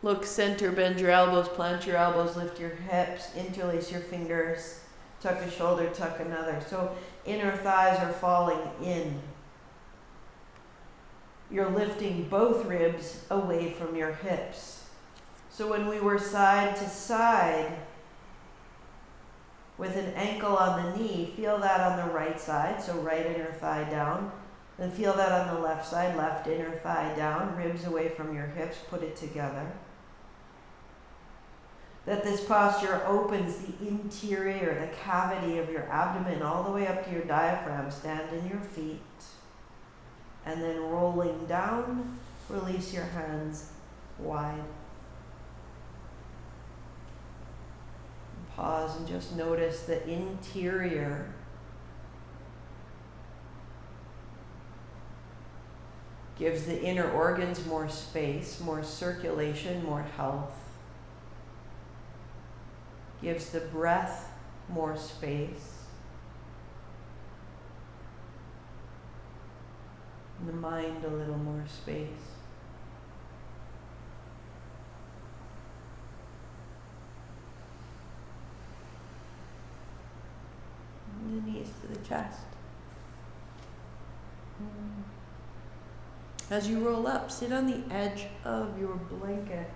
Look center, bend your elbows, plant your elbows, lift your hips, interlace your fingers. Tuck a shoulder, tuck another. So inner thighs are falling in. You're lifting both ribs away from your hips. So when we were side to side with an ankle on the knee, feel that on the right side. So right inner thigh down. Then feel that on the left side, left inner thigh down, ribs away from your hips, put it together. That this posture opens the interior, the cavity of your abdomen all the way up to your diaphragm. Stand in your feet. And then rolling down, release your hands wide. Pause and just notice the interior. Gives the inner organs more space, more circulation, more health. Gives the breath more space. And the mind a little more space. And the knees to the chest. As you roll up, sit on the edge of your blanket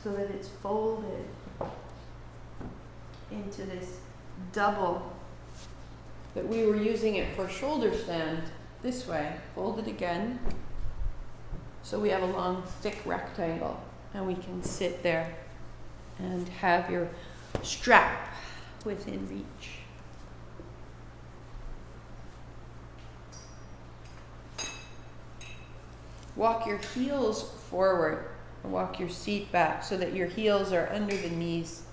so that it's folded into this double that we were using it for shoulder stand this way. Fold it again so we have a long thick rectangle and we can sit there and have your strap within reach. Walk your heels forward and walk your seat back so that your heels are under the knees.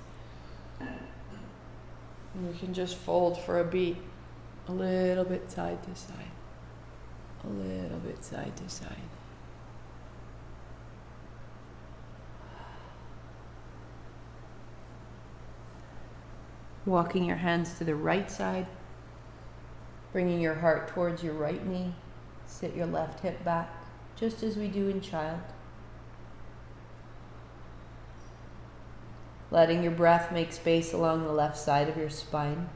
And you can just fold for a beat, a little bit side to side, a little bit side to side. Walking your hands to the right side, bringing your heart towards your right knee, sit your left hip back, just as we do in child. Letting your breath make space along the left side of your spine.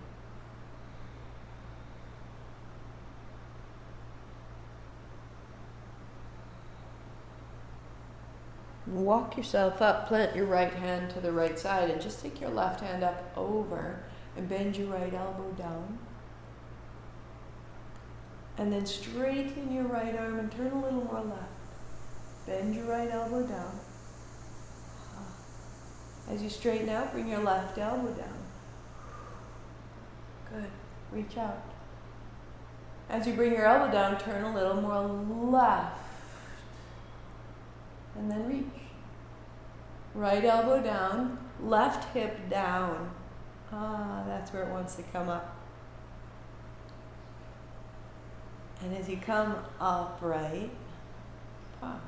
Walk yourself up, plant your right hand to the right side and just take your left hand up over and bend your right elbow down. And then straighten your right arm and turn a little more left. Bend your right elbow down. As you straighten out, bring your left elbow down. Good. Reach out. As you bring your elbow down, turn a little more left. And then reach. Right elbow down, left hip down. That's where it wants to come up. And as you come upright, pause.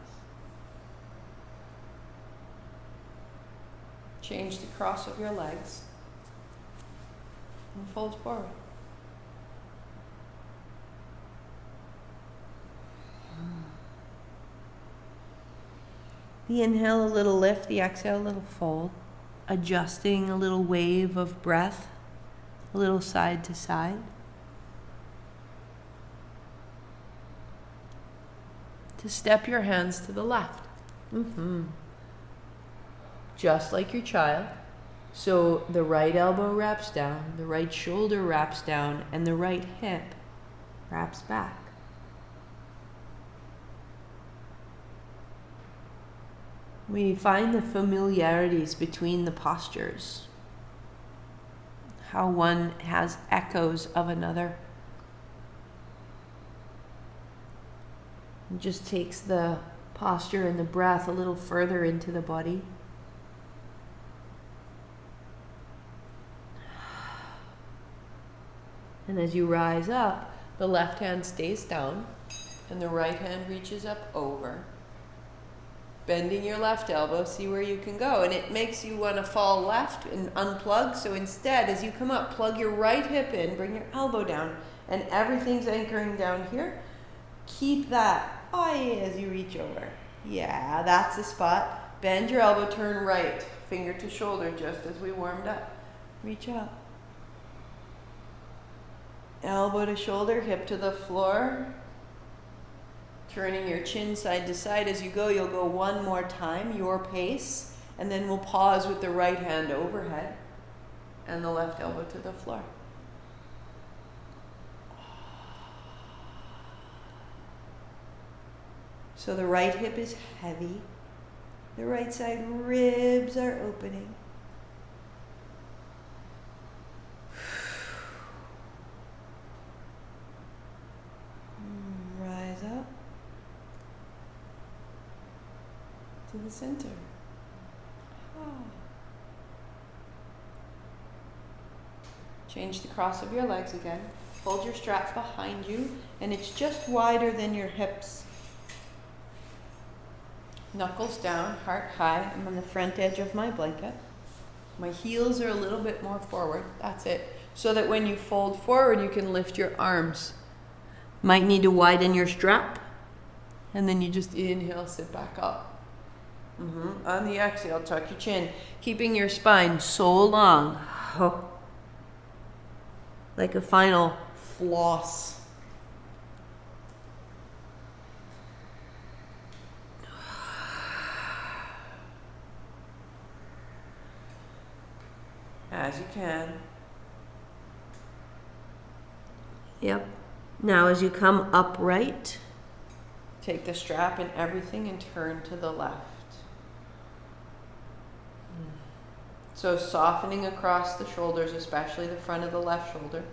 Change the cross of your legs and fold forward. The inhale, a little lift. The exhale, a little fold. Adjusting a little wave of breath, a little side to side. To step your hands to the left. Just like your child. So the right elbow wraps down, the right shoulder wraps down, and the right hip wraps back. We find the familiarities between the postures, how one has echoes of another. It just takes the posture and the breath a little further into the body. And as you rise up, the left hand stays down and the right hand reaches up over. Bending your left elbow, see where you can go. And it makes you want to fall left and unplug. So instead, as you come up, plug your right hip in, bring your elbow down, and everything's anchoring down here. Keep that as you reach over. Yeah, that's the spot. Bend your elbow, turn right, finger to shoulder, just as we warmed up. Reach up. Elbow to shoulder, hip to the floor. Turning your chin side to side as you go. You'll go one more time, your pace, and then we'll pause with the right hand overhead and the left elbow to the floor. So the right hip is heavy. The right side ribs are opening. Rise up to the center. Change the cross of your legs again. Hold your strap behind you, and it's just wider than your hips. Knuckles down, heart high. I'm on the front edge of my blanket. My heels are a little bit more forward. That's it. So that when you fold forward, you can lift your arms. Might need to widen your strap. And then you just inhale, sit back up. On the exhale, tuck your chin. Keeping your spine so long. Like a final floss. As you can. Yep. Now as you come upright, take the strap and everything and turn to the left. So softening across the shoulders, especially the front of the left shoulder.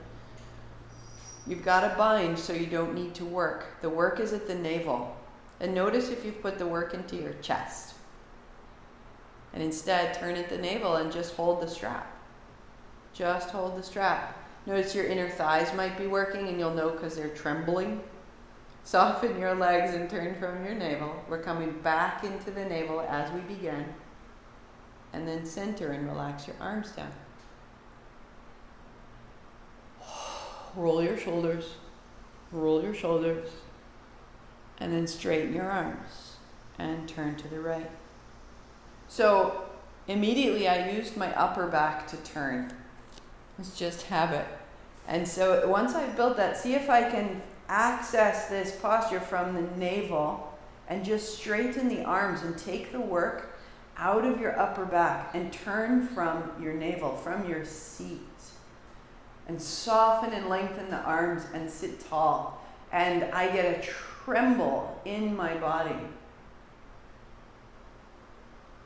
You've got to bind so you don't need to work. The work is at the navel. And notice if you've put the work into your chest. And instead turn at the navel and just hold the strap. Just hold the strap. Notice your inner thighs might be working and you'll know because they're trembling. Soften your legs and turn from your navel. We're coming back into the navel as we begin. And then center and relax your arms down. Roll your shoulders. Roll your shoulders. And then straighten your arms. And turn to the right. So immediately I used my upper back to turn. It's just habit. And so once I've built that, see if I can access this posture from the navel and just straighten the arms and take the work out of your upper back and turn from your navel, from your seat. And soften and lengthen the arms and sit tall. And I get a tremble in my body.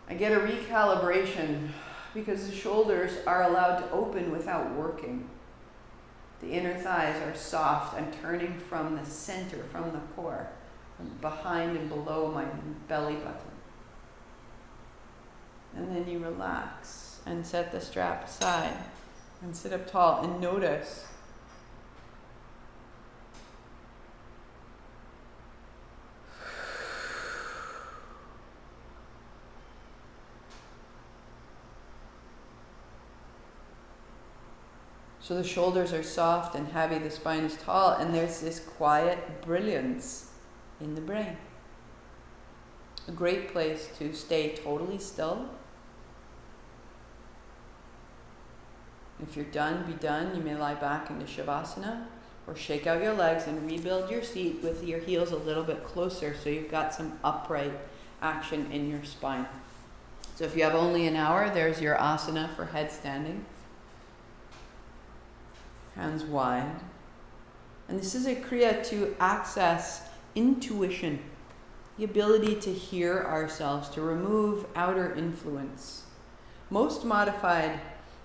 I get a recalibration because the shoulders are allowed to open without working. The inner thighs are soft and turning from the center, from the core, from behind and below my belly button. And then you relax and set the strap aside and sit up tall and notice. So the shoulders are soft and heavy, the spine is tall, and there's this quiet brilliance in the brain. A great place to stay totally still. If you're done, be done. You may lie back into Shavasana or shake out your legs and rebuild your seat with your heels a little bit closer so you've got some upright action in your spine. So if you have only an hour, there's your asana for headstanding. Hands wide. And this is a kriya to access intuition, the ability to hear ourselves, to remove outer influence. Most modified,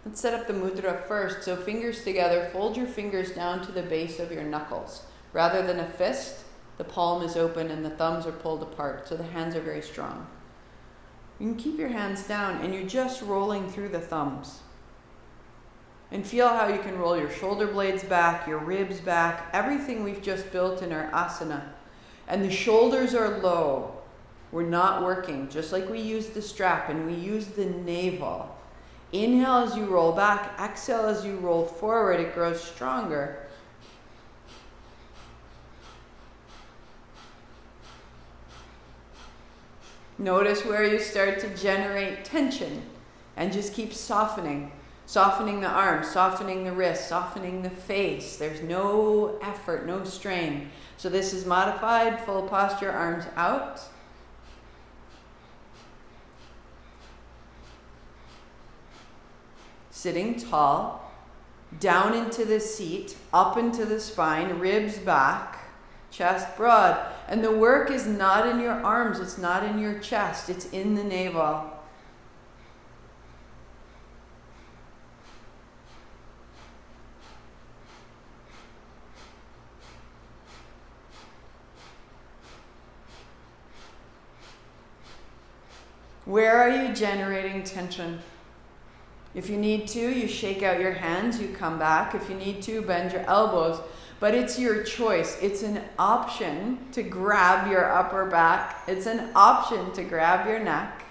let's set up the mudra first. So fingers together, fold your fingers down to the base of your knuckles. Rather than a fist, the palm is open and the thumbs are pulled apart, so the hands are very strong. You can keep your hands down and you're just rolling through the thumbs. And feel how you can roll your shoulder blades back, your ribs back, everything we've just built in our asana. And the shoulders are low. We're not working, just like we use the strap and we use the navel. Inhale as you roll back, exhale as you roll forward, it grows stronger. Notice where you start to generate tension and just keep softening. Softening the arms, softening the wrists, softening the face. There's no effort, no strain. So this is modified, full posture, arms out. Sitting tall, down into the seat, up into the spine, ribs back, chest broad. And the work is not in your arms, it's not in your chest, it's in the navel. Where are you generating tension? If you need to, you shake out your hands, you come back. If you need to, bend your elbows. But it's your choice. It's an option to grab your upper back. It's an option to grab your neck.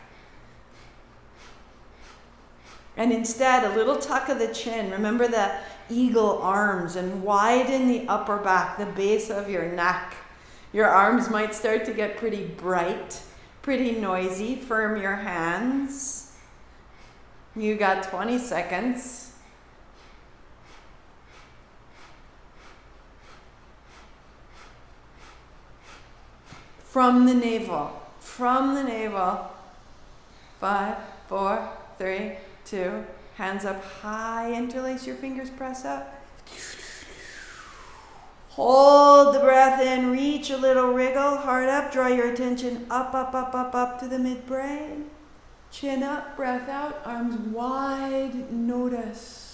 And instead, a little tuck of the chin. Remember the eagle arms and widen the upper back, the base of your neck. Your arms might start to get pretty bright. Pretty noisy. Firm your hands. You got 20 seconds. From the navel. From the navel. 5, 4, 3, 2. Hands up high. Interlace your fingers. Press up. Hold the breath in, reach a little wriggle, heart up, draw your attention up, up, up, up, up to the midbrain. Chin up, breath out, arms wide, notice.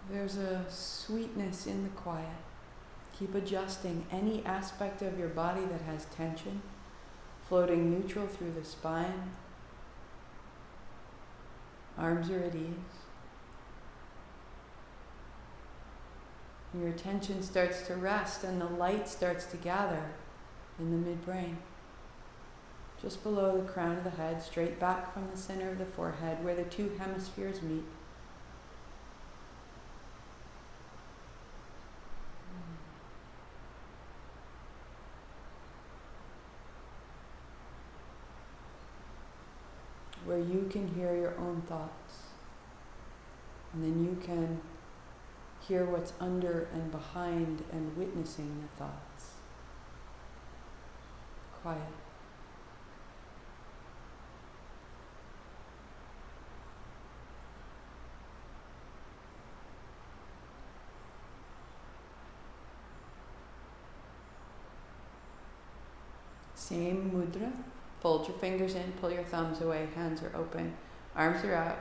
There's a sweetness in the quiet. Keep adjusting any aspect of your body that has tension, floating neutral through the spine. Arms are at ease. Your attention starts to rest and the light starts to gather in the midbrain. Just below the crown of the head, straight back from the center of the forehead where the two hemispheres meet. Where you can hear your own thoughts. And then you can hear what's under and behind and witnessing the thoughts. Quiet. Same mudra. Fold your fingers in, pull your thumbs away, hands are open, arms are out,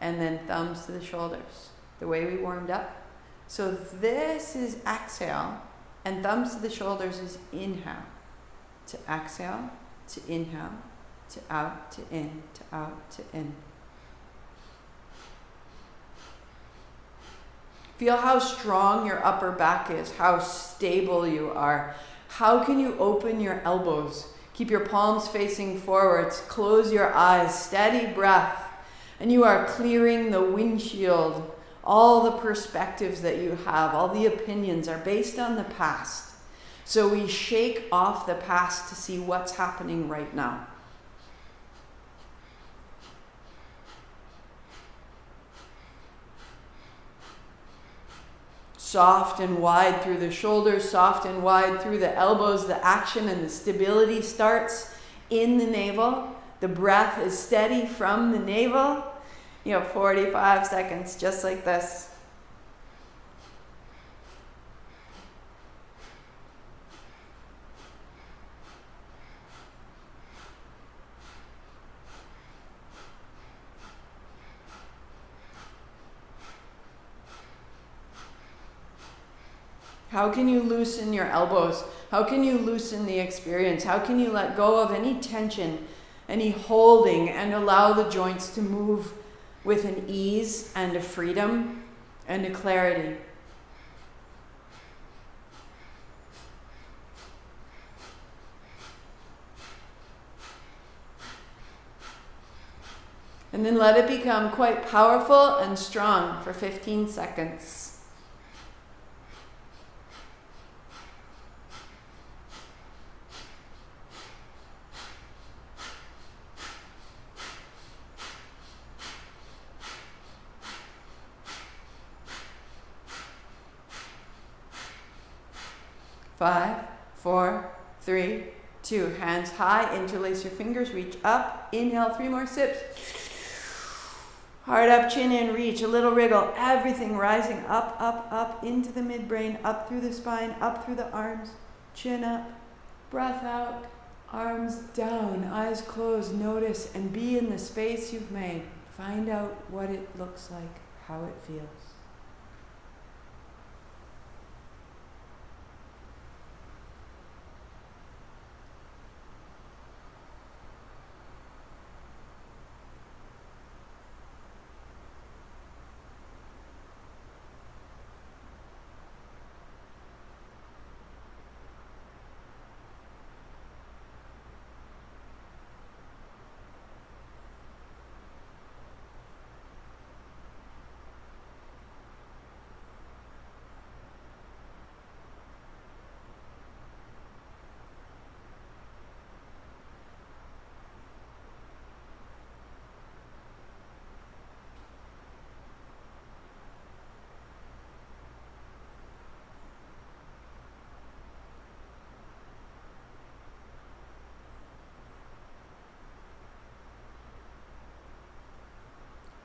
and then thumbs to the shoulders, the way we warmed up. So this is exhale, and thumbs to the shoulders is inhale. To exhale, to inhale, to out, to in, to out, to in. Feel how strong your upper back is, how stable you are. How can you open your elbows? Keep your palms facing forwards. Close your eyes. Steady breath. And you are clearing the windshield all the perspectives that you have, all the opinions are based on the past. So we shake off the past to see what's happening right now. Soft and wide through the shoulders, soft and wide through the elbows. The action and the stability starts in the navel. The breath is steady from the navel. 45 seconds, just like this. How can you loosen your elbows? How can you loosen the experience? How can you let go of any tension, any holding, and allow the joints to move with an ease and a freedom and a clarity? And then let it become quite powerful and strong for 15 seconds. 5, 4, 3, 2. Hands high, interlace your fingers, reach up. Inhale, 3 more sips. Heart up, chin in, reach, a little wriggle. Everything rising up, up, up into the midbrain, up through the spine, up through the arms. Chin up, breath out, arms down, eyes closed. Notice and be in the space you've made. Find out what it looks like, how it feels.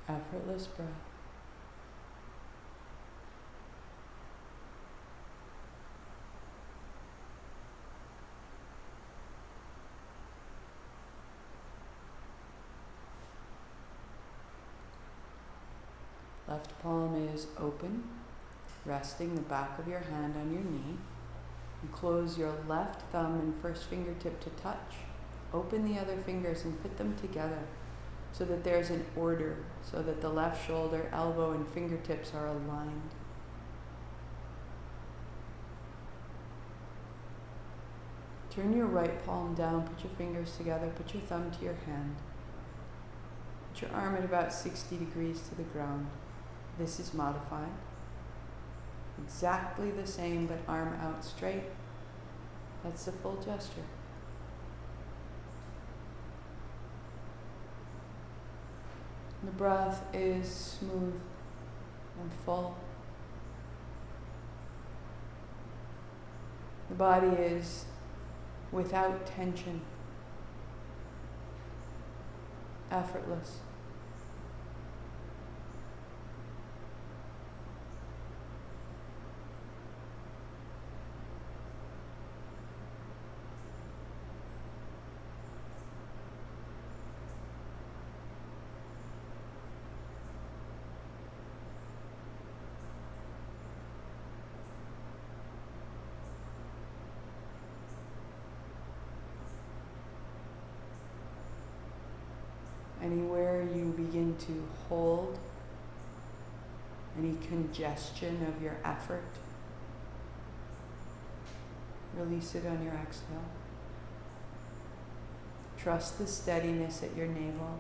Effortless breath. Left palm is open, resting the back of your hand on your knee. And close your left thumb and first fingertip to touch. Open the other fingers and put them together, so that there's an order, so that the left shoulder, elbow, and fingertips are aligned. Turn your right palm down, put your fingers together, put your thumb to your hand. Put your arm at about 60 degrees to the ground. This is modified. Exactly the same, but arm out straight. That's the full gesture. The breath is smooth and full. The body is without tension, effortless. Anywhere you begin to hold any congestion of your effort, release it on your exhale. Trust the steadiness at your navel.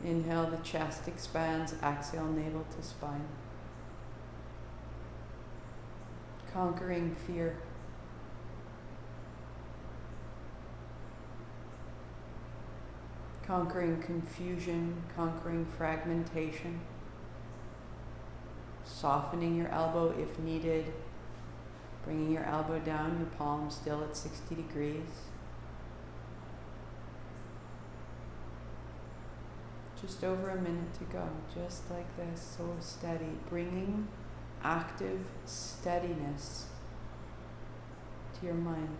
Inhale, the chest expands. Exhale, navel to spine. Conquering fear. Conquering confusion, conquering fragmentation. Softening your elbow if needed. Bringing your elbow down, your palm still at 60 degrees. Just over a minute to go, just like this, so steady. Bringing active steadiness to your mind.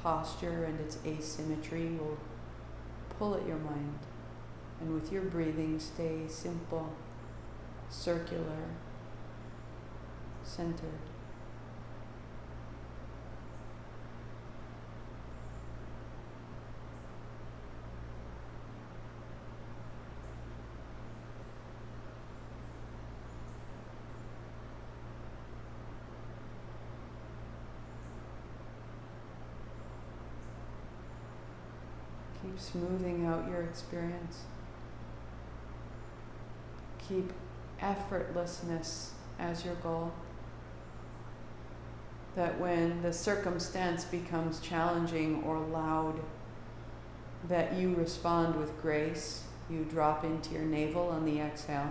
Posture and its asymmetry will pull at your mind. And with your breathing, stay simple, circular, centered. Keep smoothing out your experience. Keep effortlessness as your goal. That when the circumstance becomes challenging or loud, that you respond with grace. You drop into your navel on the exhale.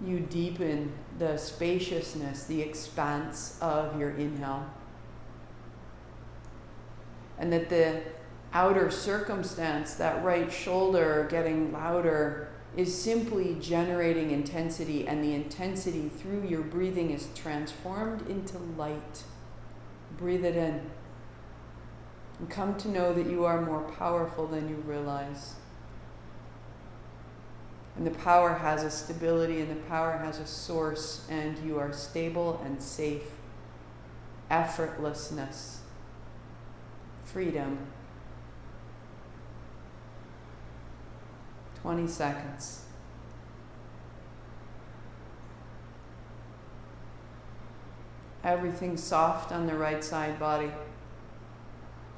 You deepen the spaciousness, the expanse of your inhale. And that the outer circumstance, that right shoulder getting louder, is simply generating intensity, and the intensity through your breathing is transformed into light. Breathe it in. And come to know that you are more powerful than you realize. And the power has a stability, and the power has a source, and you are stable and safe. Effortlessness. Freedom. 20 seconds. Everything soft on the right side body.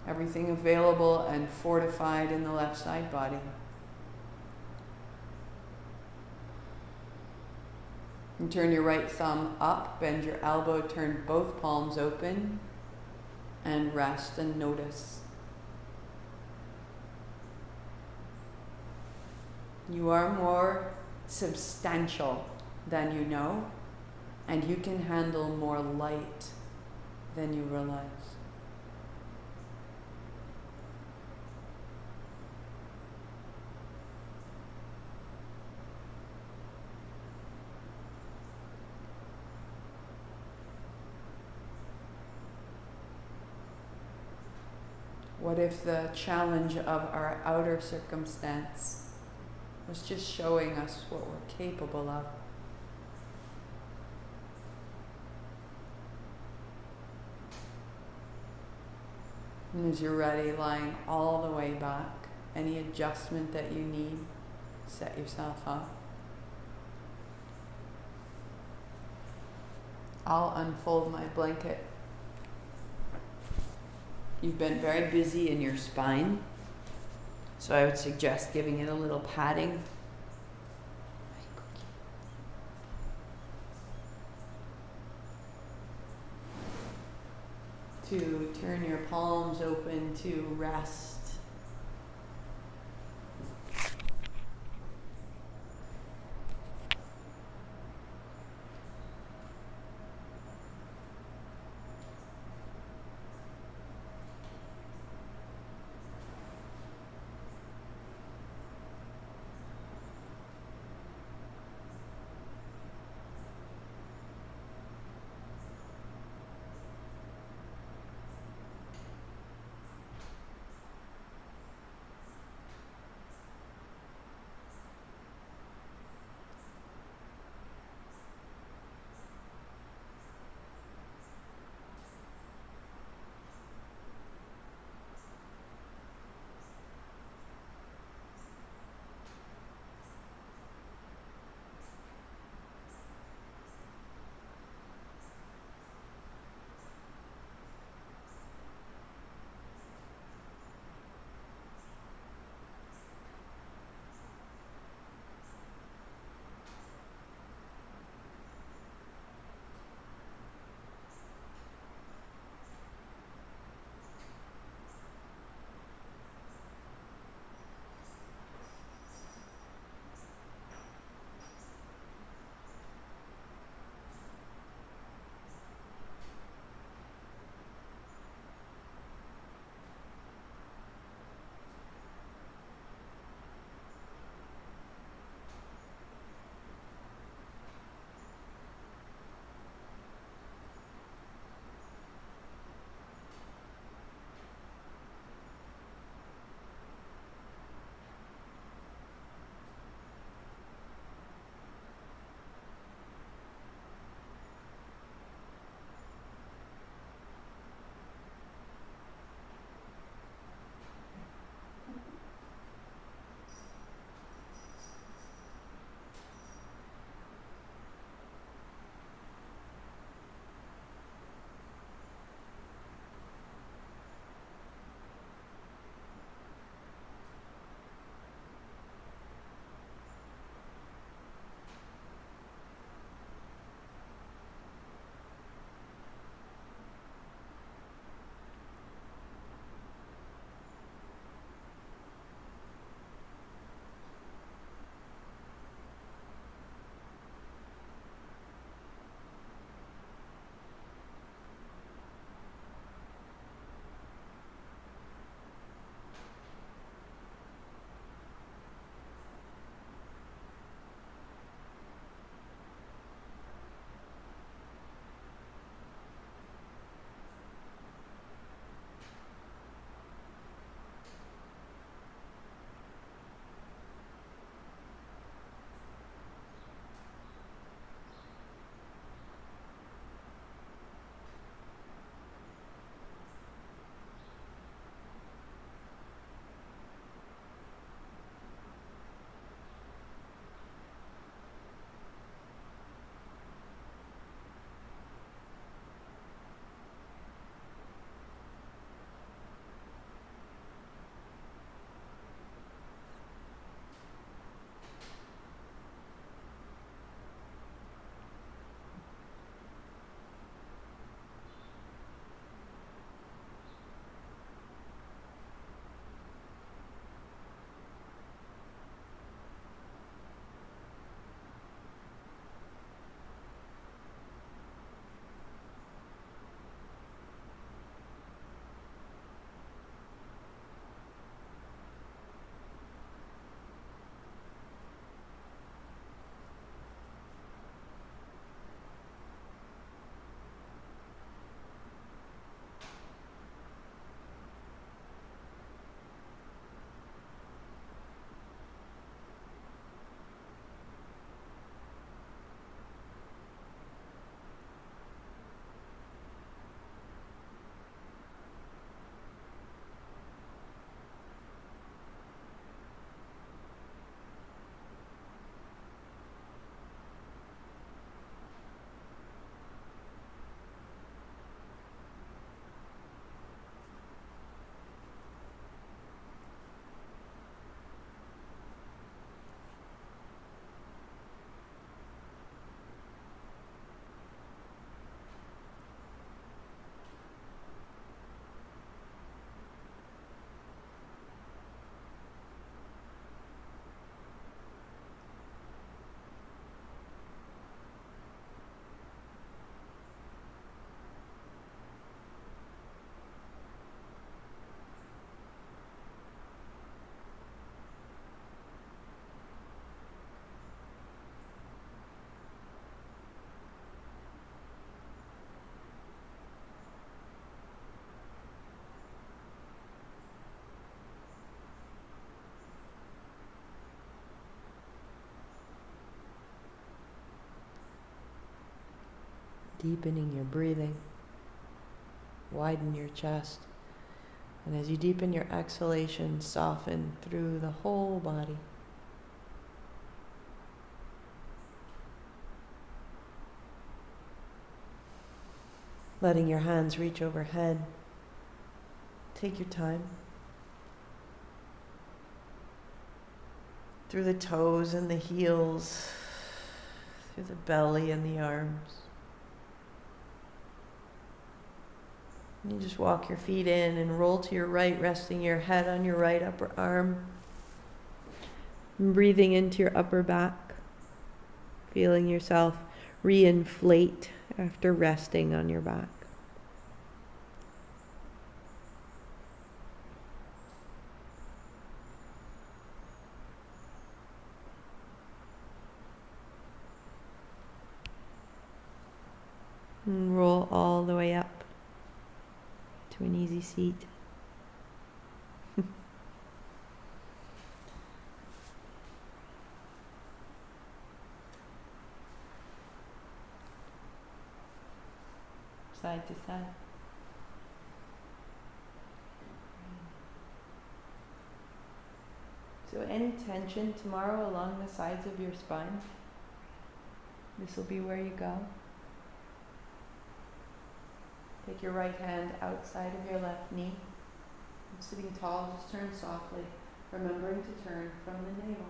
Everything available and fortified in the left side body. And turn your right thumb up, bend your elbow, turn both palms open, and rest and notice. You are more substantial than you know, and you can handle more light than you realize. What if the challenge of our outer circumstance was just showing us what we're capable of? And as you're ready, lying all the way back, any adjustment that you need, set yourself up. I'll unfold my blanket. You've been very busy in your spine, so I would suggest giving it a little padding. To turn your palms open to rest. deepening your breathing. Widen your chest. And as you deepen your exhalation, soften through the whole body. Letting your hands reach overhead. Take your time. Through the toes and the heels, through the belly and the arms. And you just walk your feet in and roll to your right, resting your head on your right upper arm. And breathing into your upper back, feeling yourself re-inflate after resting on your back. And roll all the way up to an easy seat. Side to side. So any tension tomorrow along the sides of your spine, this will be where you go. Take your right hand outside of your left knee. I'm sitting tall, just turn softly, remembering to turn from the navel.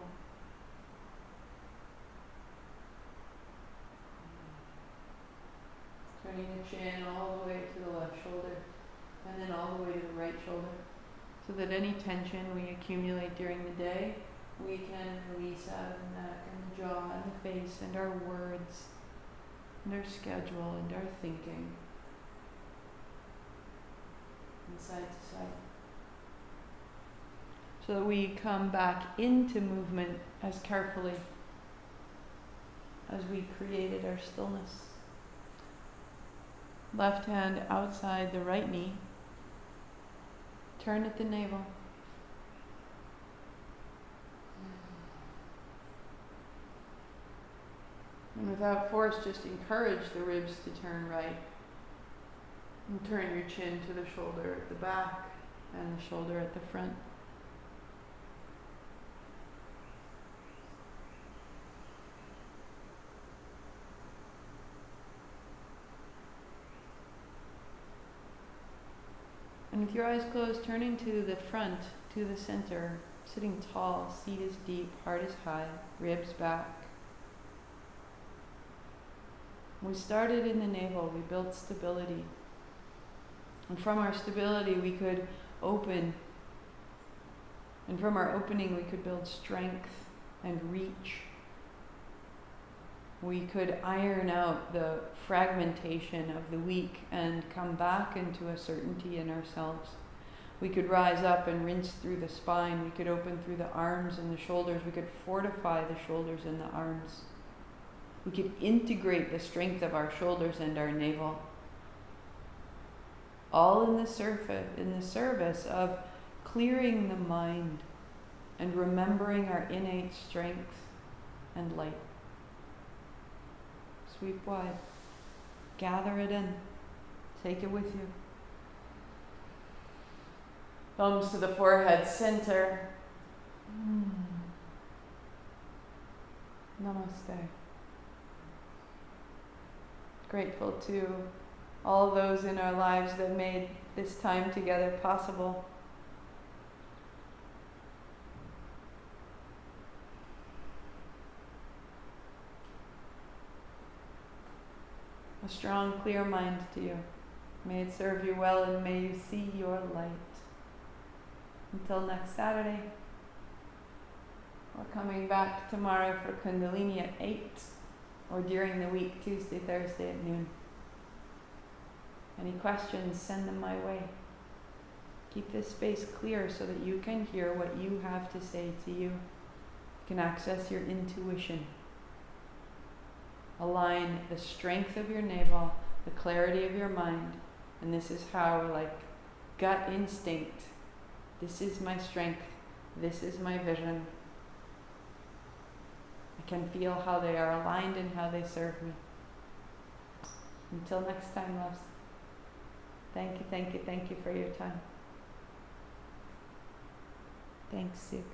Turning the chin all the way to the left shoulder, and then all the way to the right shoulder, so that any tension we accumulate during the day, we can release out of the neck and the jaw and the face and our words and our schedule and our thinking. And side to side. So that we come back into movement as carefully as we created our stillness. Left hand outside the right knee. Turn at the navel. And without force, just encourage the ribs to turn right. And turn your chin to the shoulder at the back and the shoulder at the front. And with your eyes closed, turning to the front, to the center, sitting tall, seat is deep, heart is high, ribs back. We started in the navel, we built stability. And from our stability we could open. And from our opening we could build strength and reach. We could iron out the fragmentation of the week and come back into a certainty in ourselves. We could rise up and rinse through the spine. We could open through the arms and the shoulders. We could fortify the shoulders and the arms. We could integrate the strength of our shoulders and our navel. All in the service of clearing the mind and remembering our innate strength and light. Sweep wide. Gather it in. Take it with you. Thumbs to the forehead center. Namaste. Grateful to all those in our lives that made this time together possible. A strong, clear mind to you. May it serve you well and may you see your light. Until next Saturday. We're coming back tomorrow for Kundalini at 8 or during the week, Tuesday, Thursday at noon. Any questions, send them my way. Keep this space clear so that you can hear what you have to say to you. You can access your intuition. Align the strength of your navel, the clarity of your mind, and this is how, like gut instinct, this is my strength, this is my vision. I can feel how they are aligned and how they serve me. Until next time, loves. Thank you for your time. Thanks, Sue.